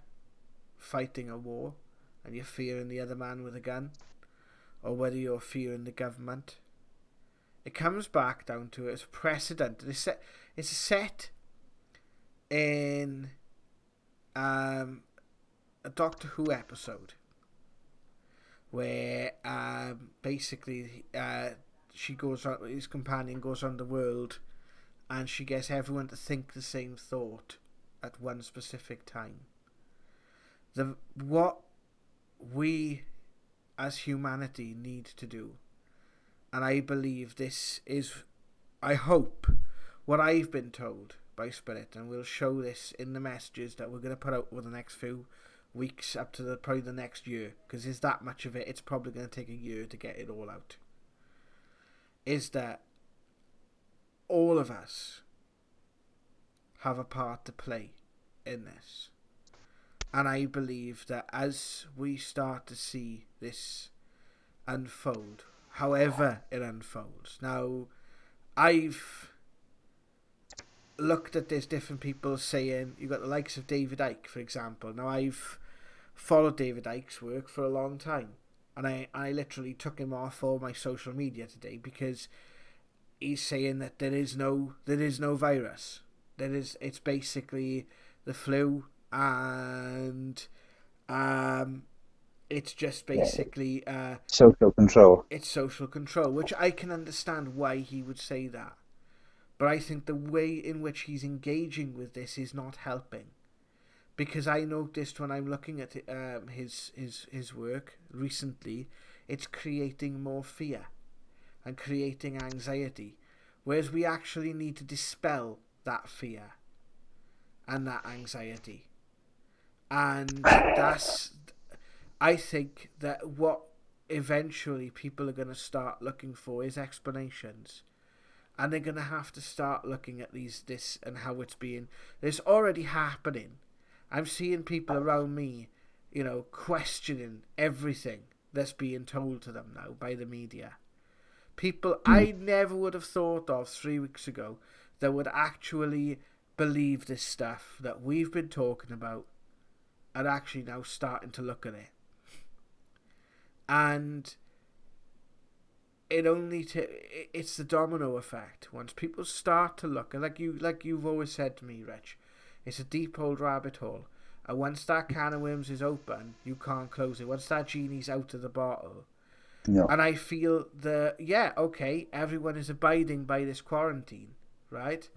fighting a war and you're fearing the other man with a gun, or whether you're fearing the government. It comes back down to it's precedent. It's set in a Doctor Who episode where basically she goes on, his companion goes on the world, and she gets everyone to think the same thought at one specific time. What we as humanity need to do, and I believe this is, I hope, what I've been told by Spirit, and we'll show this in the messages that we're going to put out over the next few weeks up to probably the next year, because there's that much of it. It's probably going to take a year to get it all out. Is that all of us have a part to play in this. And I believe that as we start to see this unfold, however it unfolds. Now, I've looked at this, different people saying, you've got the likes of David Icke, for example. Now, I've followed David Icke's work for a long time. And I literally took him off all my social media today because he's saying that there is no virus. It's basically the flu, and it's just basically social control. It's social control, which I can understand why he would say that, but I think the way in which he's engaging with this is not helping, because I noticed when I'm looking at his work recently, it's creating more fear and creating anxiety, whereas we actually need to dispel that fear and that anxiety. And I think that what eventually people are going to start looking for is explanations. And they're going to have to start looking at this and how it's being. It's already happening. I'm seeing people around me, questioning everything that's being told to them now by the media. People I never would have thought of 3 weeks ago that would actually believe this stuff that we've been talking about are actually now starting to look at it. And it's the domino effect. Once people start to look, and like you've always said to me, Rich, it's a deep old rabbit hole. And once that can of worms is open, you can't close it. Once that genie's out of the bottle. No. And I feel everyone is abiding by this quarantine, right?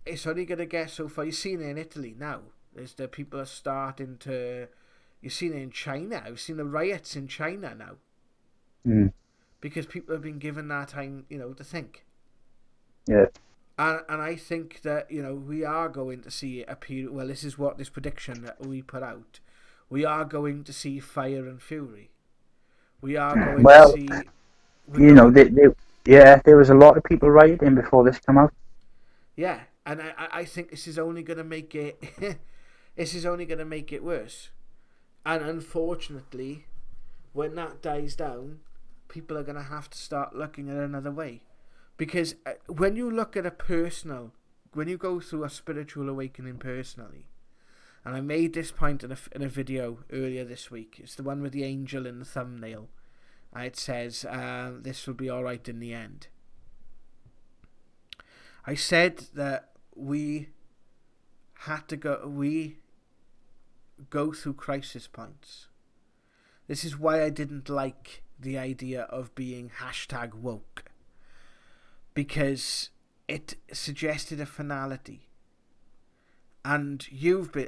It's only going to get so far. You've seen it in Italy now. The people are starting to... You've seen it in China. You've seen the riots in China now. Mm. Because people have been given that time, to think. Yeah. And I think that, we are going to see a period... Well, this is what this prediction that we put out. We are going to see fire and fury. We are going to see... there was a lot of people rioting before this came out. Yeah, and I think this is only going to make it... this is only going to make it worse. And unfortunately, when that dies down, people are going to have to start looking at another way. Because when you look at when you go through a spiritual awakening personally, and I made this point in a video earlier this week, it's the one with the angel in the thumbnail. It says, this will be alright in the end. I said that we go through crisis points. This is why I didn't like the idea of being #woke. Because it suggested a finality. And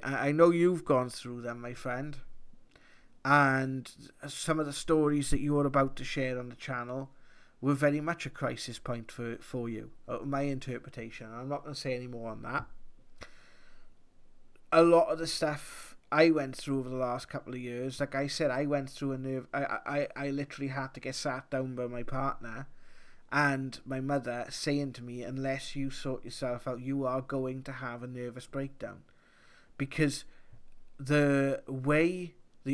I know you've gone through them, my friend. And some of the stories that you are about to share on the channel were very much a crisis point for you. My interpretation. I'm not going to say any more on that. A lot of the stuff I went through over the last couple of years, like I said, I went through a nerve... I literally had to get sat down by my partner and my mother saying to me, unless you sort yourself out, you are going to have a nervous breakdown. Because the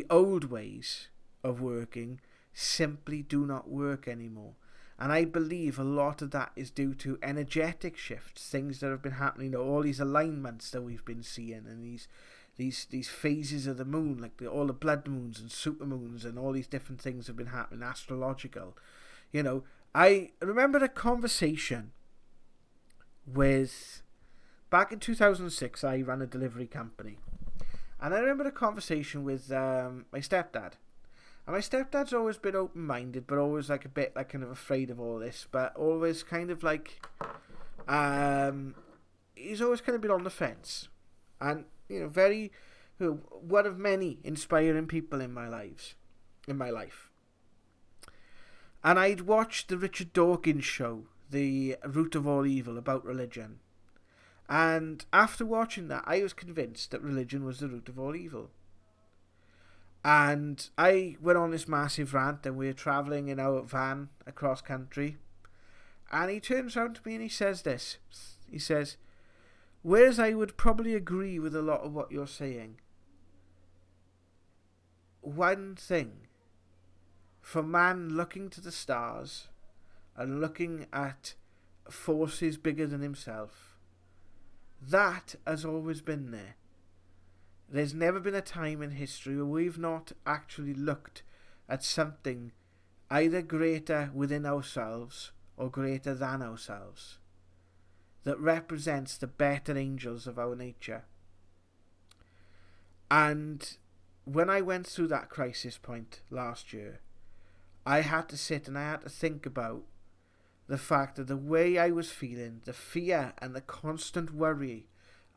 old ways of working simply do not work anymore. And I believe a lot of that is due to energetic shifts, things that have been happening, all these alignments that we've been seeing, and these phases of the moon, like all the blood moons and super moons and all these different things have been happening, astrological. I remember a conversation with... Back in 2006, I ran a delivery company. And I remember a conversation with my stepdad. And my stepdad's always been open-minded, but always like a bit like kind of afraid of all this. But always kind of like... he's always kind of been on the fence. And, very... one of many inspiring people in my life. And I'd watched the Richard Dawkins show, The Root of All Evil, about religion. And after watching that, I was convinced that religion was the root of all evil. And I went on this massive rant, and we were travelling in our van across country. And he turns around to me and he says this. He says, whereas I would probably agree with a lot of what you're saying, one thing, for man looking to the stars and looking at forces bigger than himself, that has always been there. There's never been a time in history where we've not actually looked at something either greater within ourselves or greater than ourselves that represents the better angels of our nature. And when I went through that crisis point last year, I had to sit and I had to think about the fact that the way I was feeling, the fear and the constant worry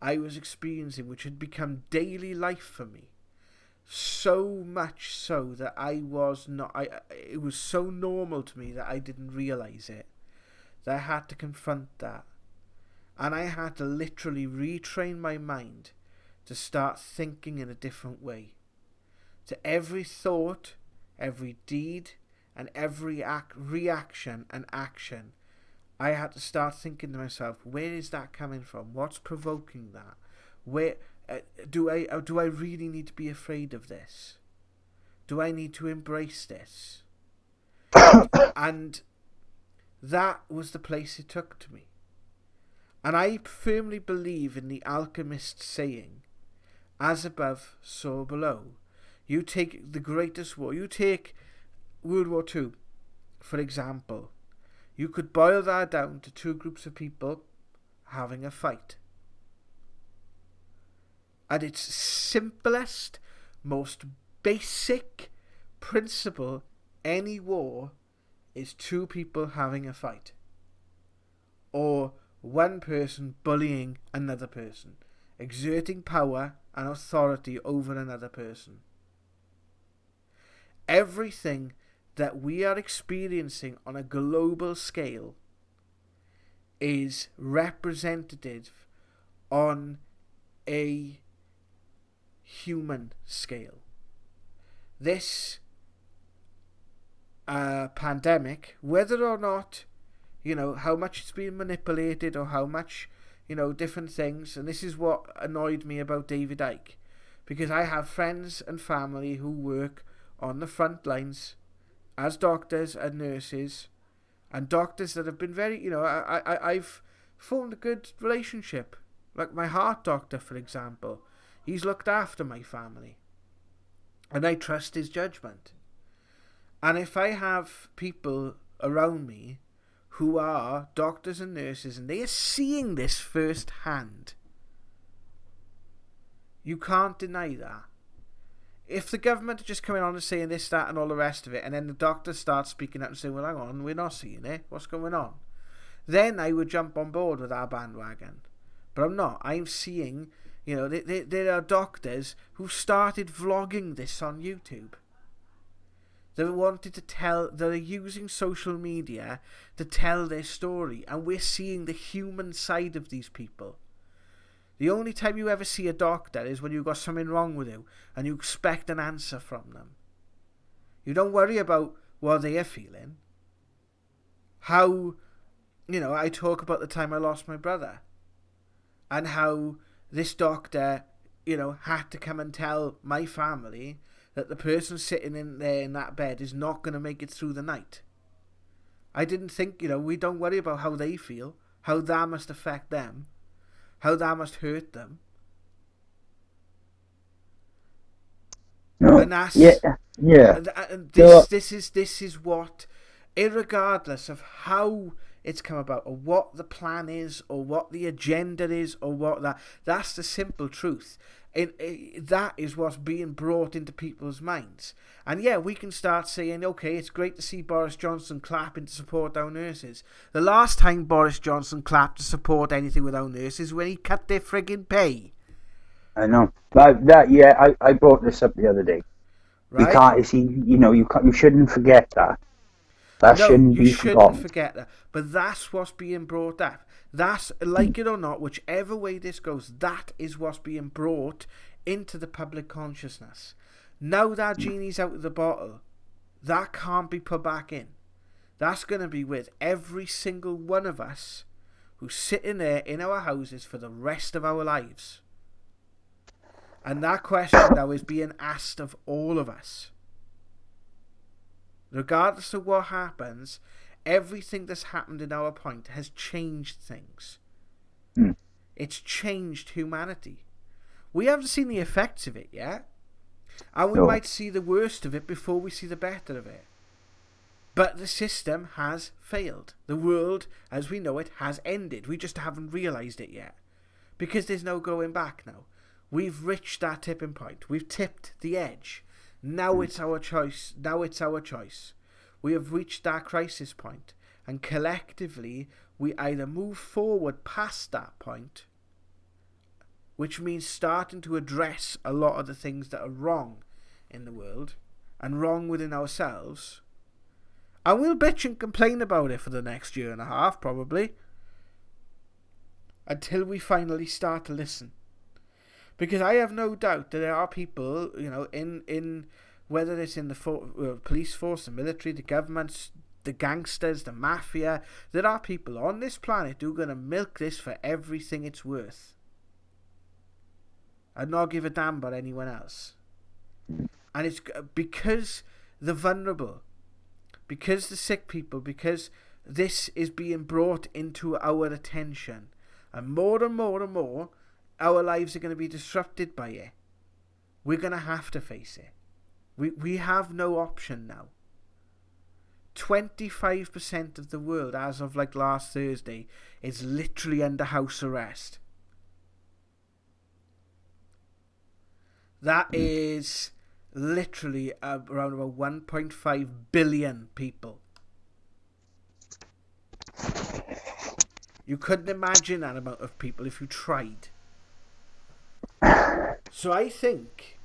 I was experiencing, which had become daily life for me, so much so that it was so normal to me that I didn't realise it, that I had to confront that. And I had to literally retrain my mind to start thinking in a different way. To every thought, every deed, and every reaction and action, I had to start thinking to myself, where is that coming from? What's provoking that? Where do I really need to be afraid of this? Do I need to embrace this? And that was the place it took to me. And I firmly believe in the alchemist saying, as above, so below. You take the greatest war. You take World War II, for example. You could boil that down to two groups of people having a fight. At its simplest, most basic principle, any war is two people having a fight. Or one person bullying another person, exerting power and authority over another person. Everything that we are experiencing on a global scale is representative on a human scale. This pandemic, whether or not, how much it's been manipulated or how much, different things, and this is what annoyed me about David Icke, because I have friends and family who work on the front lines as doctors and nurses, and doctors that have been very, I've formed a good relationship. Like my heart doctor, for example, he's looked after my family, and I trust his judgment. And if I have people around me who are doctors and nurses, and they are seeing this firsthand, you can't deny that. If the government are just coming on and saying this, that, and all the rest of it, and then the doctors start speaking up and saying, well, hang on, we're not seeing it, what's going on? Then I would jump on board with our bandwagon. But I'm not. I'm seeing, there are doctors who started vlogging this on YouTube. They wanted to tell, they're using social media to tell their story, and we're seeing the human side of these people. The only time you ever see a doctor is when you've got something wrong with you and you expect an answer from them. You don't worry about what they are feeling. How, I talk about the time I lost my brother and how this doctor, had to come and tell my family that the person sitting in there in that bed is not going to make it through the night. I didn't think, we don't worry about how they feel, how that must affect them, how that must hurt them. No, and that's, yeah. And this is what, irregardless of how it's come about or what the plan is or what the agenda is or that's the simple truth. That is what's being brought into people's minds. And yeah, we can start saying, okay, it's great to see Boris Johnson clapping to support our nurses. The last time Boris Johnson clapped to support anything with our nurses when he cut their frigging pay. I know. I brought this up the other day. Right? You can't, you shouldn't forget that. That shouldn't be forgotten. You shouldn't forget that. But that's what's being brought up. That's, like it or not, whichever way this goes, that is what's being brought into the public consciousness. Now that genie's out of the bottle, that can't be put back in. That's going to be with every single one of us who's sitting there in our houses for the rest of our lives. And that question now is being asked of all of us. Regardless of what happens, everything that's happened in our point has changed things. It's changed humanity. We haven't seen the effects of it yet. And we might see the worst of it before we see the better of it. But the system has failed. The world, as we know it, has ended. We just haven't realised it yet. Because there's no going back now. We've reached that tipping point. We've tipped the edge. Now it's our choice. We have reached that crisis point. And collectively, we either move forward past that point, which means starting to address a lot of the things that are wrong in the world and wrong within ourselves. And we'll bitch and complain about it for the next year and a half, probably. until we finally start to listen. Because I have no doubt that there are people, in whether it's in the police force, the military, the governments, the gangsters, the mafia, there are people on this planet who are going to milk this for everything it's worth. And not give a damn about anyone else. And it's because the vulnerable, because the sick people, because this is being brought into our attention. And more, our lives are going to be disrupted by it. We're going to have to face it. We have no option now. 25% of the world, as of like last Thursday, is literally under house arrest. That is literally around about 1.5 billion people. You couldn't imagine that amount of people if you tried. So I think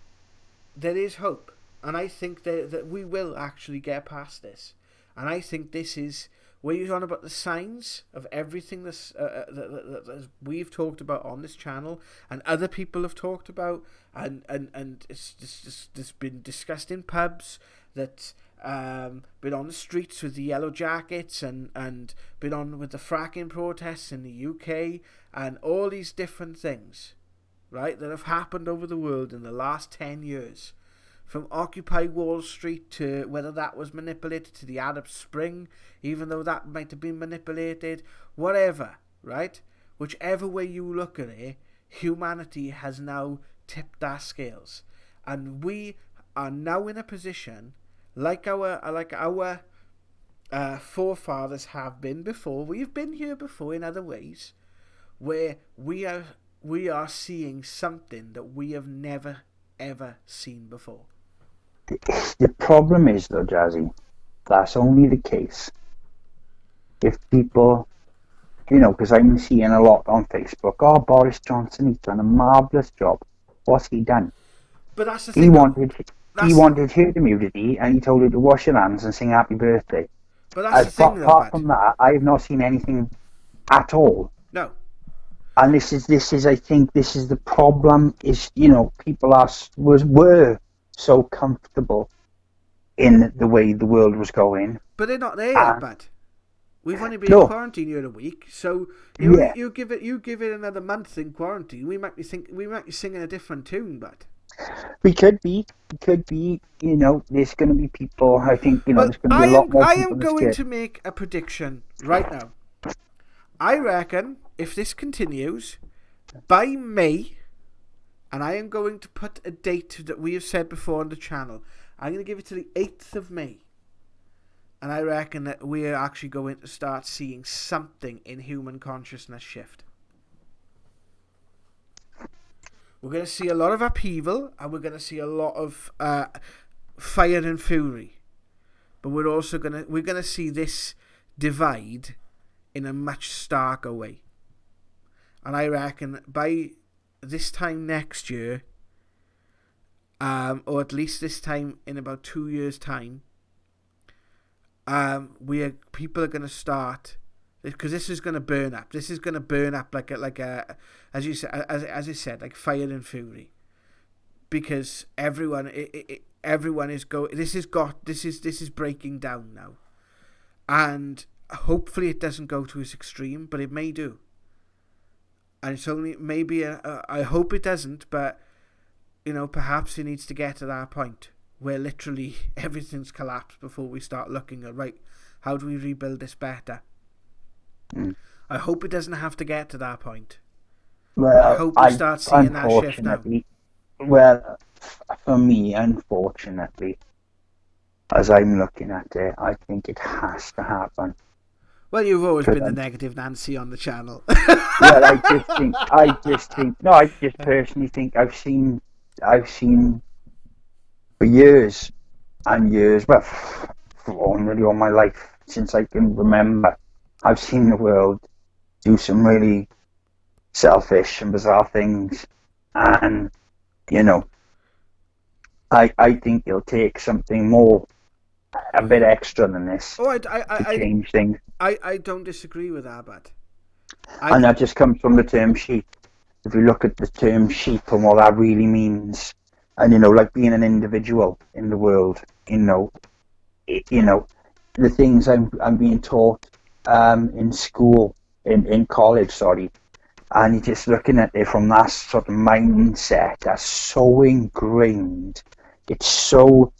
there is hope. And I think that we will actually get past this. And I think this is where you're on about the signs of everything that we've talked about on this channel and other people have talked about, and it's been discussed in pubs, that been on the streets with the yellow jackets, and been on with the fracking protests in the UK, and all these different things, right, that have happened over the world in the last 10 years. From Occupy Wall Street to whether that was manipulated to the Arab Spring, even though that might have been manipulated, whatever, right? Whichever way you look at it, humanity has now tipped our scales. And we are now in a position, like our forefathers have been before, we've been here before in other ways, where we are seeing something that we have never, ever seen before. The problem is, though, Jazzy, that's only the case if people, because I'm seeing a lot on Facebook, Boris Johnson, he's done a marvellous job. What's he done? But that's the thing. He wanted herd immunity, and he told her to wash your hands and sing happy birthday. But that's the thing, though, apart from that, I have not seen anything at all. No. And this is, I think, this is the problem, is, people were so comfortable in the way the world was going. But they're not there yet, bud. We've only been in quarantine here a week, so you give it another month in quarantine. We might be singing a different tune, bud. We could be. There's going to be people. I think there's going to be a lot more. I am going to make a prediction right now. I reckon if this continues, by May, and I am going to put a date that we have said before on the channel, I'm going to give it to the 8th of May. And I reckon that we are actually going to start seeing something in human consciousness shift. We're going to see a lot of upheaval, and we're going to see a lot of fire and fury. But we're also going to see this divide in a much starker way. And I reckon by this time next year, or at least this time in about 2 years' time, people are going to start, because this is going to burn up. This is going to burn up like a as you said, as I said, like fire and fury, because everyone is going. This is breaking down now, and hopefully it doesn't go to its extreme, but it may do. And it's only maybe I hope it doesn't, but perhaps it needs to get to that point where literally everything's collapsed before we start looking at, right, how do we rebuild this better? I hope it doesn't have to get to that point. Well, I hope we start seeing that shift now. Well, for me, unfortunately, as I'm looking at it, I think it has to happen. Well, you've always been the negative Nancy on the channel. Well, I just personally think I've seen for years and years, well, really all my life, since I can remember, I've seen the world do some really selfish and bizarre things, and I think it'll take something more, a bit extra than this, to change things. I don't disagree with that, but And that just comes from the term sheep. If you look at the term sheep and what that really means, and like being an individual in the world, the things I'm being taught in school, in college, sorry, and you're just looking at it from that sort of mindset that's so ingrained. It's so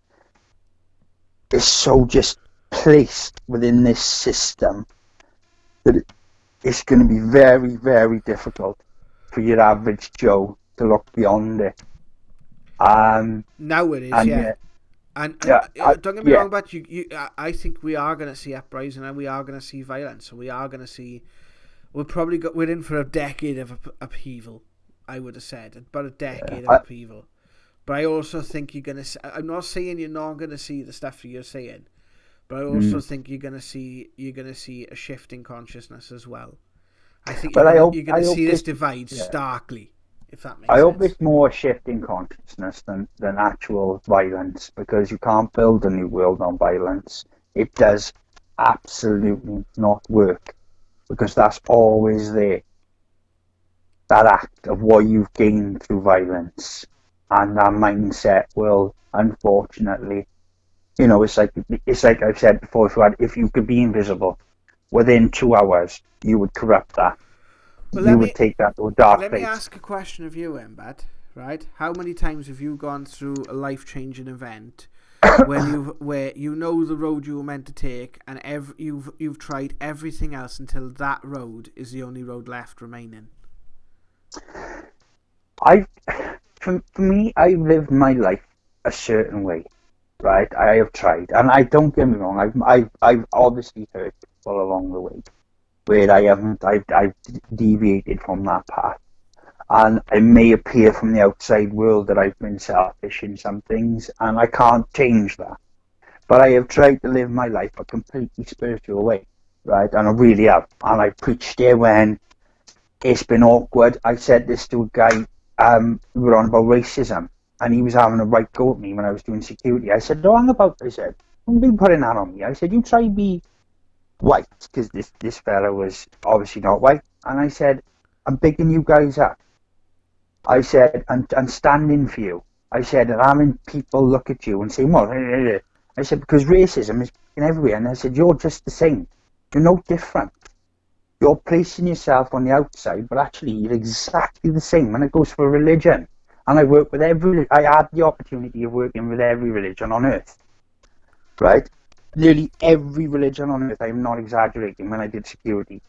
just placed within this system that it's going to be very, very difficult for your average Joe to look beyond it. Now it is, yeah. And don't get me wrong, but I think we are going to see uprising, and we are going to see violence, and we are going to see. We're in for a decade of upheaval. I would have said about a decade of upheaval, but I also think you're going to. I'm not saying you're not going to see the stuff you're saying, but I also think you're going to see a shift in consciousness as well. I think you're going to see this divide starkly. If that makes sense. I hope it's more shift in consciousness than actual violence, because you can't build a new world on violence. It does absolutely not work, because that's always there. That act of what you've gained through violence, and that mindset will, unfortunately, it's like I've said before. If you could be invisible, within 2 hours, you would corrupt that. Well, you would take that to a dark place. Let me ask a question of you, Embad. Right? How many times have you gone through a life-changing event where you know the road you were meant to take, and you've tried everything else until that road is the only road left remaining? For me, I lived my life a certain way, right? I have tried, and I don't get me wrong. I've obviously hurt people along the way, where I've deviated from that path, and it may appear from the outside world that I've been selfish in some things, and I can't change that. But I have tried to live my life a completely spiritual way, right? And I really have. And I preached it when it's been awkward. I said this to a guy, we were on about racism, and he was having a right go at me when I was doing security. I said, don't be putting that on me. I said, you try to be white, because this fella was obviously not white, and I said, I'm bigging you guys up. I said, and standing for you. I said, and having people look at you and say, well, I said, because racism is in everywhere, and I said, you're just the same. You're no different. You're placing yourself on the outside, but actually you're exactly the same. And it goes for religion. And I had the opportunity of working with every religion on earth, right? Nearly every religion on earth. I'm not exaggerating when I did security.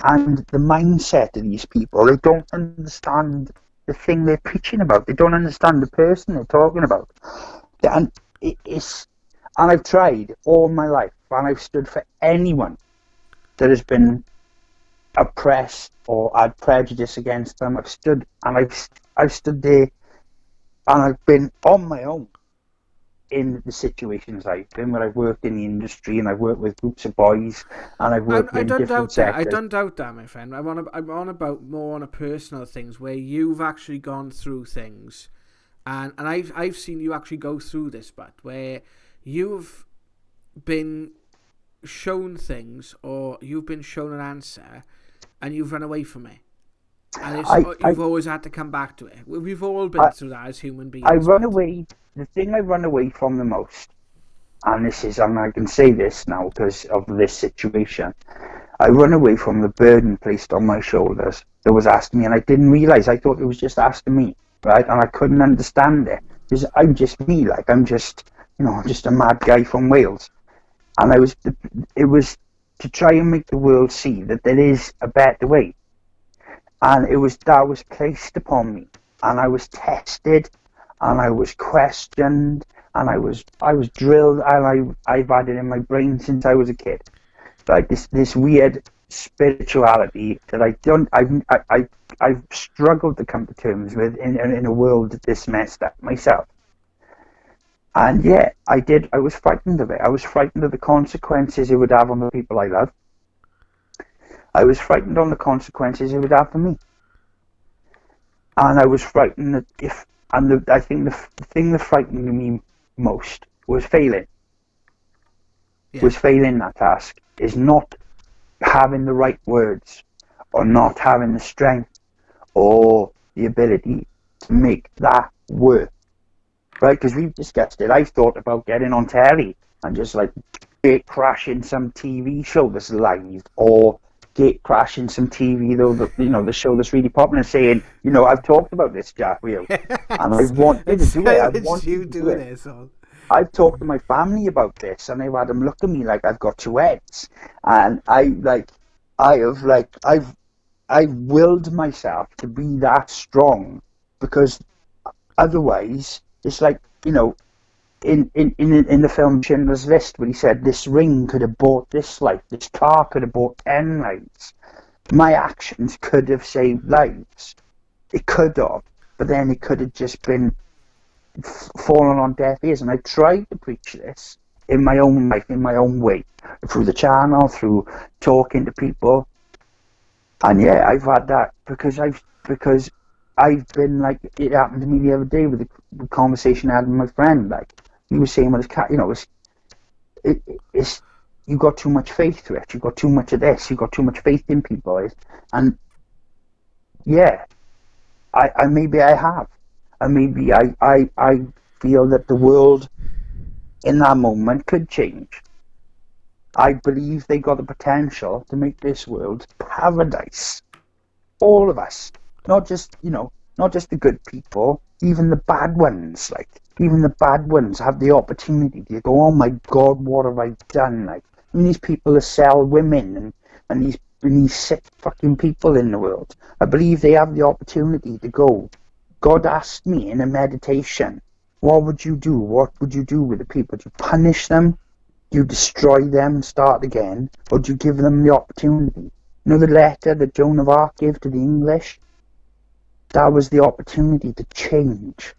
And the mindset of these people, they don't understand the thing they're preaching about. They don't understand the person they're talking about. And I've tried all my life, and I've stood for anyone that has been oppressed or had prejudice against them. I've stood there, and I've been on my own in the situations I've been, where I've worked in the industry, and I've worked with groups of boys, and I've worked in different sectors. I don't doubt that, my friend. I'm on about more on a personal things, where you've actually gone through things, and I've seen you actually go through this, but where you've been shown things, or you've been shown an answer, and you've run away from it. And you've always had to come back to it. We've all been through that as human beings. The thing I run away from the most, and I can say this now because of this situation, I run away from the burden placed on my shoulders that was asked me, and I didn't realise. I thought it was just asked me, right? And I couldn't understand it. Because I'm just me, like I'm just a mad guy from Wales. And it was to try and make the world see that there is a better way. And that was placed upon me, and I was tested, and I was questioned, and I was drilled, and I've had it in my brain since I was a kid, like this weird spirituality that I've struggled to come to terms with in a world this messed up myself. And yeah, I was frightened of it. I was frightened of the consequences it would have on the people I love. I was frightened on the consequences it would have for me. And I was frightened that I think the thing that frightened me most was failing. Yeah. Was failing that task, is not having the right words, or not having the strength or the ability to make that work, right? Because we've discussed it. I've thought about getting on telly and just like gate crashing some TV show that's live, or gate crashing some TV though, the show that's really popular, and saying, I've talked about this, Jack, with you, and I've wanted to do it. I wanted you to do doing it. it, so. I've talked to my family about this, and they've had them look at me like I've got two heads, and I've willed myself to be that strong, because otherwise, it's like, in the film Schindler's List, where he said this ring could have bought this life, this car could have bought 10 lives. My actions could have saved lives. It could have, but then it could have just been fallen on deaf ears. And I tried to preach this in my own life, in my own way, through the channel, through talking to people. And yeah, I've had that because I've been like, it happened to me the other day with the conversation I had with my friend. Like, he was saying with his cat, it's you got too much faith to it. You got too much of this. You got too much faith in people. And yeah, I maybe I have, and maybe I feel that the world in that moment could change. I believe they got the potential to make this world paradise. All of us. Not just the good people, even the bad ones. Like, even the bad ones have the opportunity to go, oh my God, what have I done? Like, I mean, these people that sell women and these sick fucking people in the world, I believe they have the opportunity to go, God asked me in a meditation, what would you do? What would you do with the people? Do you punish them? Do you destroy them and start again? Or do you give them the opportunity? The letter that Joan of Arc gave to the English? That was the opportunity to change.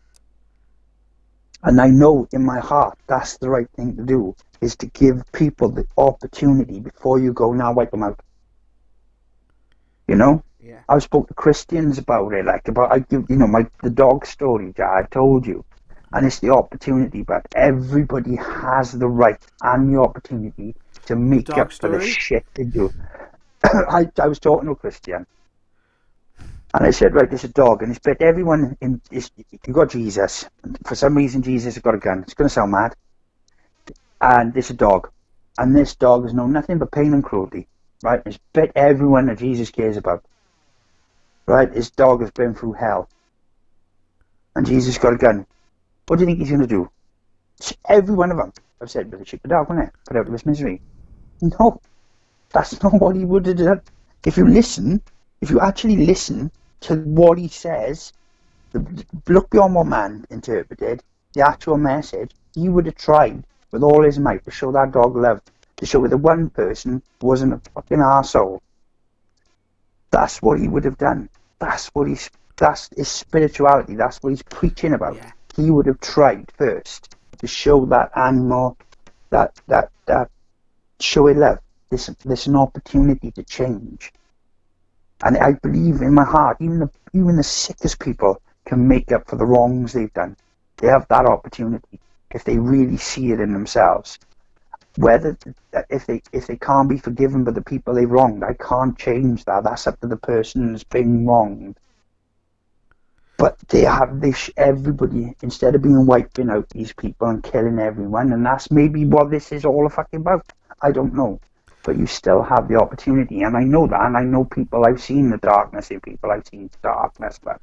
And I know in my heart that's the right thing to do, is to give people the opportunity before you go, now wipe them out. Yeah. I've spoke to Christians about it, the dog story that I told you. And it's the opportunity, but everybody has the right and the opportunity to make up for the shit they do. I was talking to a Christian, and I said, right, there's a dog, and it's bit everyone. You got Jesus. For some reason, Jesus has got a gun. It's going to sound mad. And there's a dog, and this dog has known nothing but pain and cruelty. Right? It's bit everyone that Jesus cares about. Right? This dog has been through hell, and Jesus got a gun. What do you think he's going to do? Every one of them. I've said, but shoot the dog, wouldn't it? Put out of his misery. No, that's not what he would have done. If you actually listen to what he says, look beyond what man interpreted, the actual message, he would have tried with all his might to show that dog love, to show that the one person wasn't a fucking arsehole. That's what he would have done. That's his spirituality. That's what he's preaching about. Yeah. He would have tried first to show that animal, that show it love. There's an opportunity to change. And I believe in my heart, even the sickest people can make up for the wrongs they've done. They have that opportunity if they really see it in themselves. Whether if they can't be forgiven by the people they've wronged, I can't change that. That's up to the person who's been wronged. But everybody, instead of being wiping out these people and killing everyone, and that's maybe what this is all fucking about. I don't know. But you still have the opportunity, and I know that, and I know people, I've seen the darkness in people, I've seen darkness, but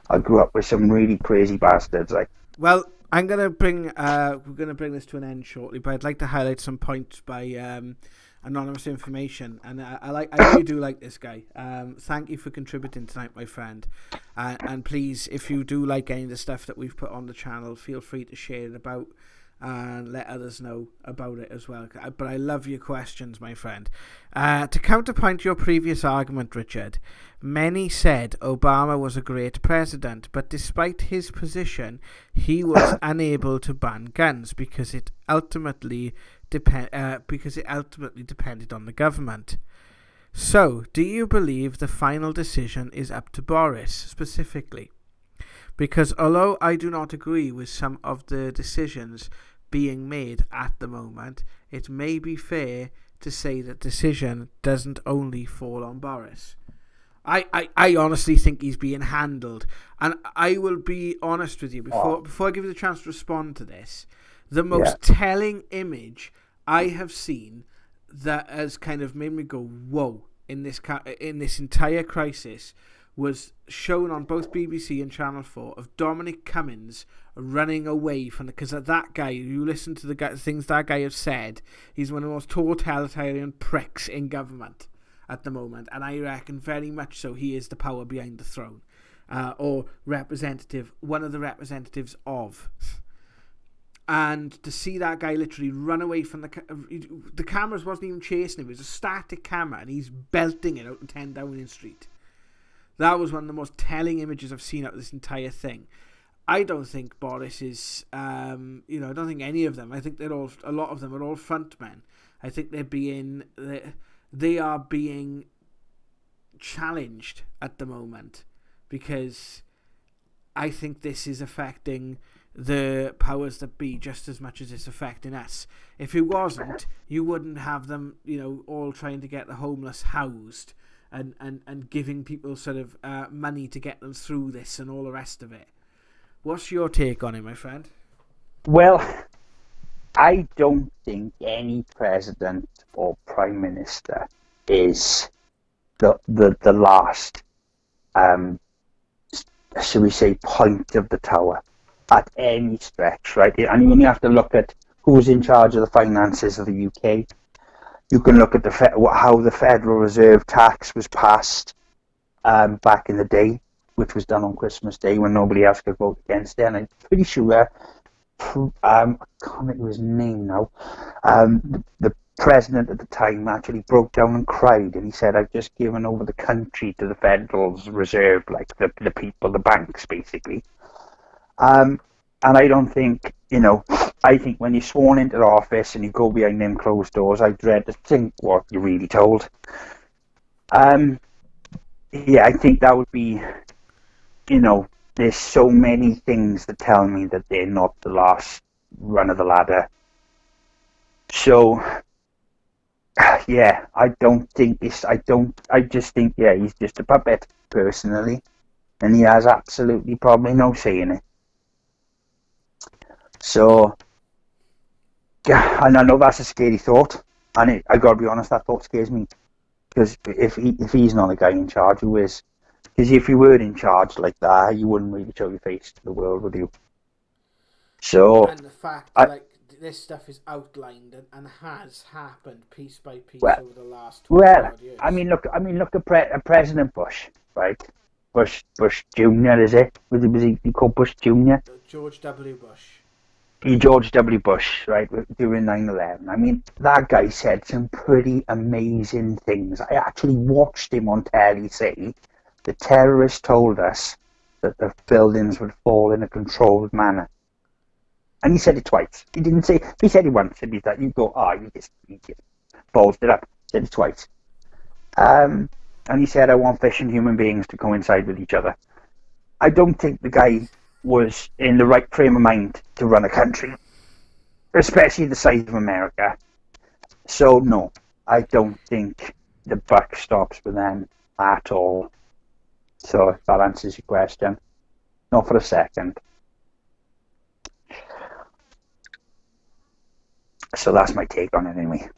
I grew up with some really crazy bastards. Well, we're gonna bring this to an end shortly, but I'd like to highlight some points by anonymous information, and I really do like this guy. Thank you for contributing tonight, my friend, and please, if you do like any of the stuff that we've put on the channel, feel free to share it about and let others know about it as well. But I love your questions, my friend. To counterpoint your previous argument, Richard, many said Obama was a great president, but despite his position, he was unable to ban guns because it ultimately depended on the government. So, do you believe the final decision is up to Boris specifically? Because although I do not agree with some of the decisions being made at the moment, it may be fair to say that decision doesn't only fall on Boris. I honestly think he's being handled. And I will be honest with you, before I give you the chance to respond to this, the most telling image I have seen that has kind of made me go, whoa, in this entire crisis was shown on both BBC and Channel 4 of Dominic Cummings running away from because of that guy. You listen to the things that guy has said. He's one of the most totalitarian pricks in government at the moment, and I reckon very much so he is the power behind the throne, or one of the representatives of. And to see that guy literally run away from the cameras wasn't even chasing him. It was a static camera, and he's belting it out in 10 Downing Street. That was one of the most telling images I've seen out of this entire thing. I don't think Boris is, I don't think any of them. I think a lot of them are all frontmen. I think they are being challenged at the moment because I think this is affecting the powers that be just as much as it's affecting us. If it wasn't, you wouldn't have them, all trying to get the homeless housed and giving people sort of money to get them through this and all the rest of it. What's your take on it, my friend? Well, I don't think any president or prime minister is the last, shall we say, point of the tower at any stretch, right? I mean, you have to look at who's in charge of the finances of the UK. You can look at how the Federal Reserve tax was passed back in the day, which was done on Christmas Day when nobody else could vote against it. And I'm pretty sure, I can't think of his name now, the president at the time actually broke down and cried, and he said, I've just given over the country to the Federal Reserve, like the people, the banks, basically. And I don't think, I think when you're sworn into the office and you go behind them closed doors, I dread to think what you're really told. I think that would be, there's so many things that tell me that they're not the last run of the ladder. So, I don't think I just think, he's just a puppet, personally. And he has absolutely probably no say in it. So, and I know that's a scary thought, and I gotta be honest, that thought scares me, because if he's not the guy in charge, who is? Because if you were in charge like that, you wouldn't really show your face to the world, would you? So, and the fact this stuff is outlined and has happened piece by piece over the last 20 years. I mean, look at President Bush, right? Bush Jr. is it? Was he called Bush Jr.? George W. Bush. George W. Bush, right, during 9/11. I mean, that guy said some pretty amazing things. I actually watched him on telly say the terrorists told us that the buildings would fall in a controlled manner. And he said it twice. He didn't say, he said it once, and he thought, you go, you just ballsed it up. Said it twice. And he said, I want fish and human beings to coincide with each other. I don't think the guy was in the right frame of mind to run a country, especially the size of America. So no, I don't think the buck stops with them at all. So if that answers your question. Not for a second. So that's my take on it anyway.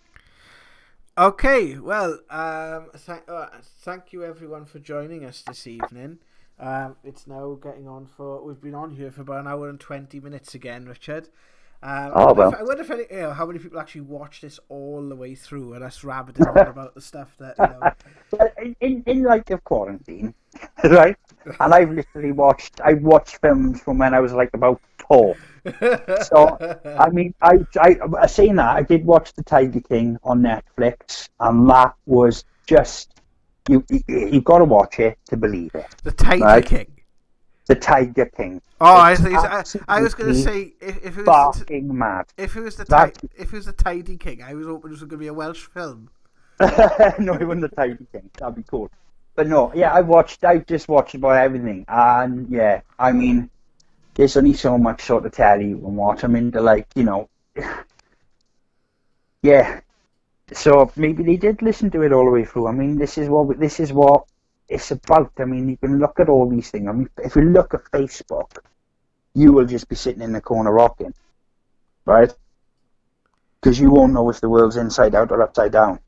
Okay, well, thank you everyone for joining us this evening. It's now getting on we've been on here for about an hour and 20 minutes again, Richard. I wonder if how many people actually watch this all the way through and us rabbiting on about the stuff that, Well, in light of quarantine, right? And I've watched films from when I was like about 4. So, I mean, I saying that, I did watch The Tiger King on Netflix, and that was just, you've got to watch it to believe it. The Tiger King? The Tiger King. Oh, I was going to say, if it was mad. If it was the Tidy King, I was hoping it was going to be a Welsh film. No, it wasn't the Tiger King. That'd be cool. But no, I've just watched about everything, and I mean, there's only so much sort of telly you can watch. I mean, so maybe they did listen to it all the way through. I mean, this is what it's about, I mean, you can look at all these things. I mean, if you look at Facebook, you will just be sitting in the corner rocking, right? Because you won't know if the world's inside out or upside down.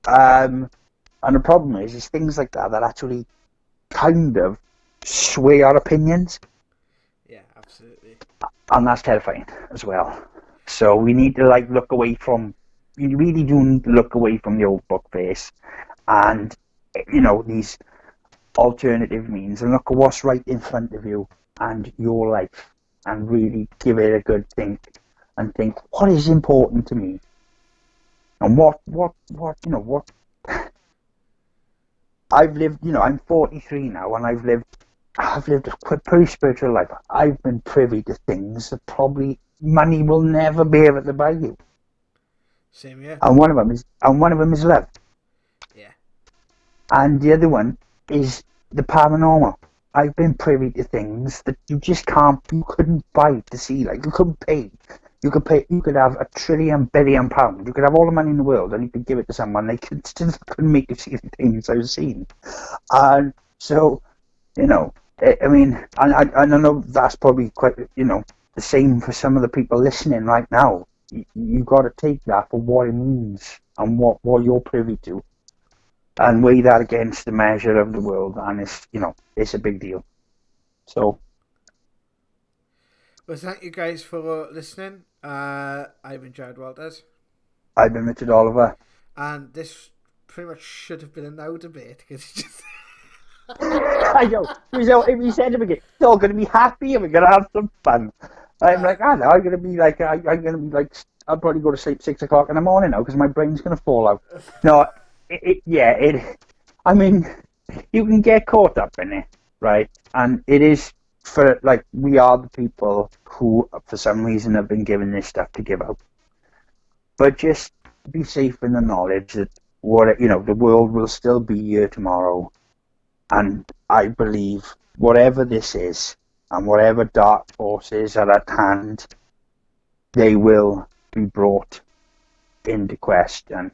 And the problem is things like that actually kind of sway our opinions. Yeah, absolutely. And that's terrifying as well. So we need to look away from. You really do need to look away from the old book face, and these alternative means, and look at what's right in front of you and your life, and really give it a good think, and think what is important to me, and what I've lived. I'm 43 now, and I've lived a pretty spiritual life. I've been privy to things that probably money will never be able to buy you. Same here. And one of them is love. Yeah. And the other one is the paranormal. I've been privy to things that you couldn't buy to see. Like, you couldn't pay. You could have £1 billion. You could have all the money in the world, and you could give it to someone. They still couldn't make you see the things I've seen. And so, I mean, I know that's probably quite, the same for some of the people listening right now. You got to take that for what it means and what you're privy to, and weigh that against the measure of the world, and it's a big deal. So, well, thank you guys for listening. I've been Jared Walters. I've been Richard Oliver. And this pretty much should have been a now debate, because it's just... I know. If you said to me, "You're going to be happy and we're going to have some fun," I'm like, I know. I'm going to be like, I'll probably go to sleep 6 o'clock in the morning now because my brain's going to fall out. No, I mean, you can get caught up in it, right? And it is we are the people who, for some reason, have been given this stuff to give out. But just be safe in the knowledge that the world will still be here tomorrow. And I believe whatever this is, and whatever dark forces are at hand, they will be brought into question,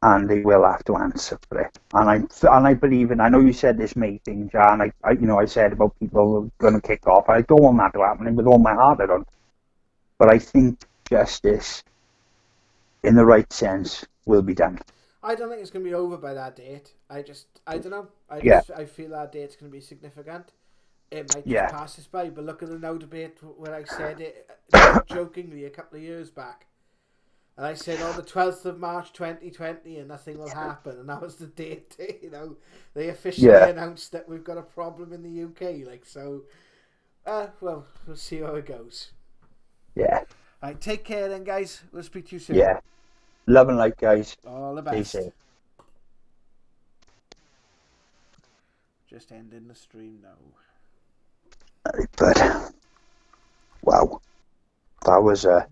and they will have to answer for it. And I believe in. I know you said this May thing, Jan. I said about people going to kick off. I don't want that to happen with all my heart. I don't. But I think justice, in the right sense, will be done. I don't think it's going to be over by that date. I don't know. I feel that date's going to be significant. It might just pass us by, but look at the now debate where I said it jokingly a couple of years back. And I said on the 12th of March 2020 and nothing will happen. And that was the date, they officially announced that we've got a problem in the UK. Well, we'll see how it goes. Yeah. All right, take care then, guys. We'll speak to you soon. Yeah. Love and light, guys. All the best. Stay safe. Just ending the stream now. But wow, that was a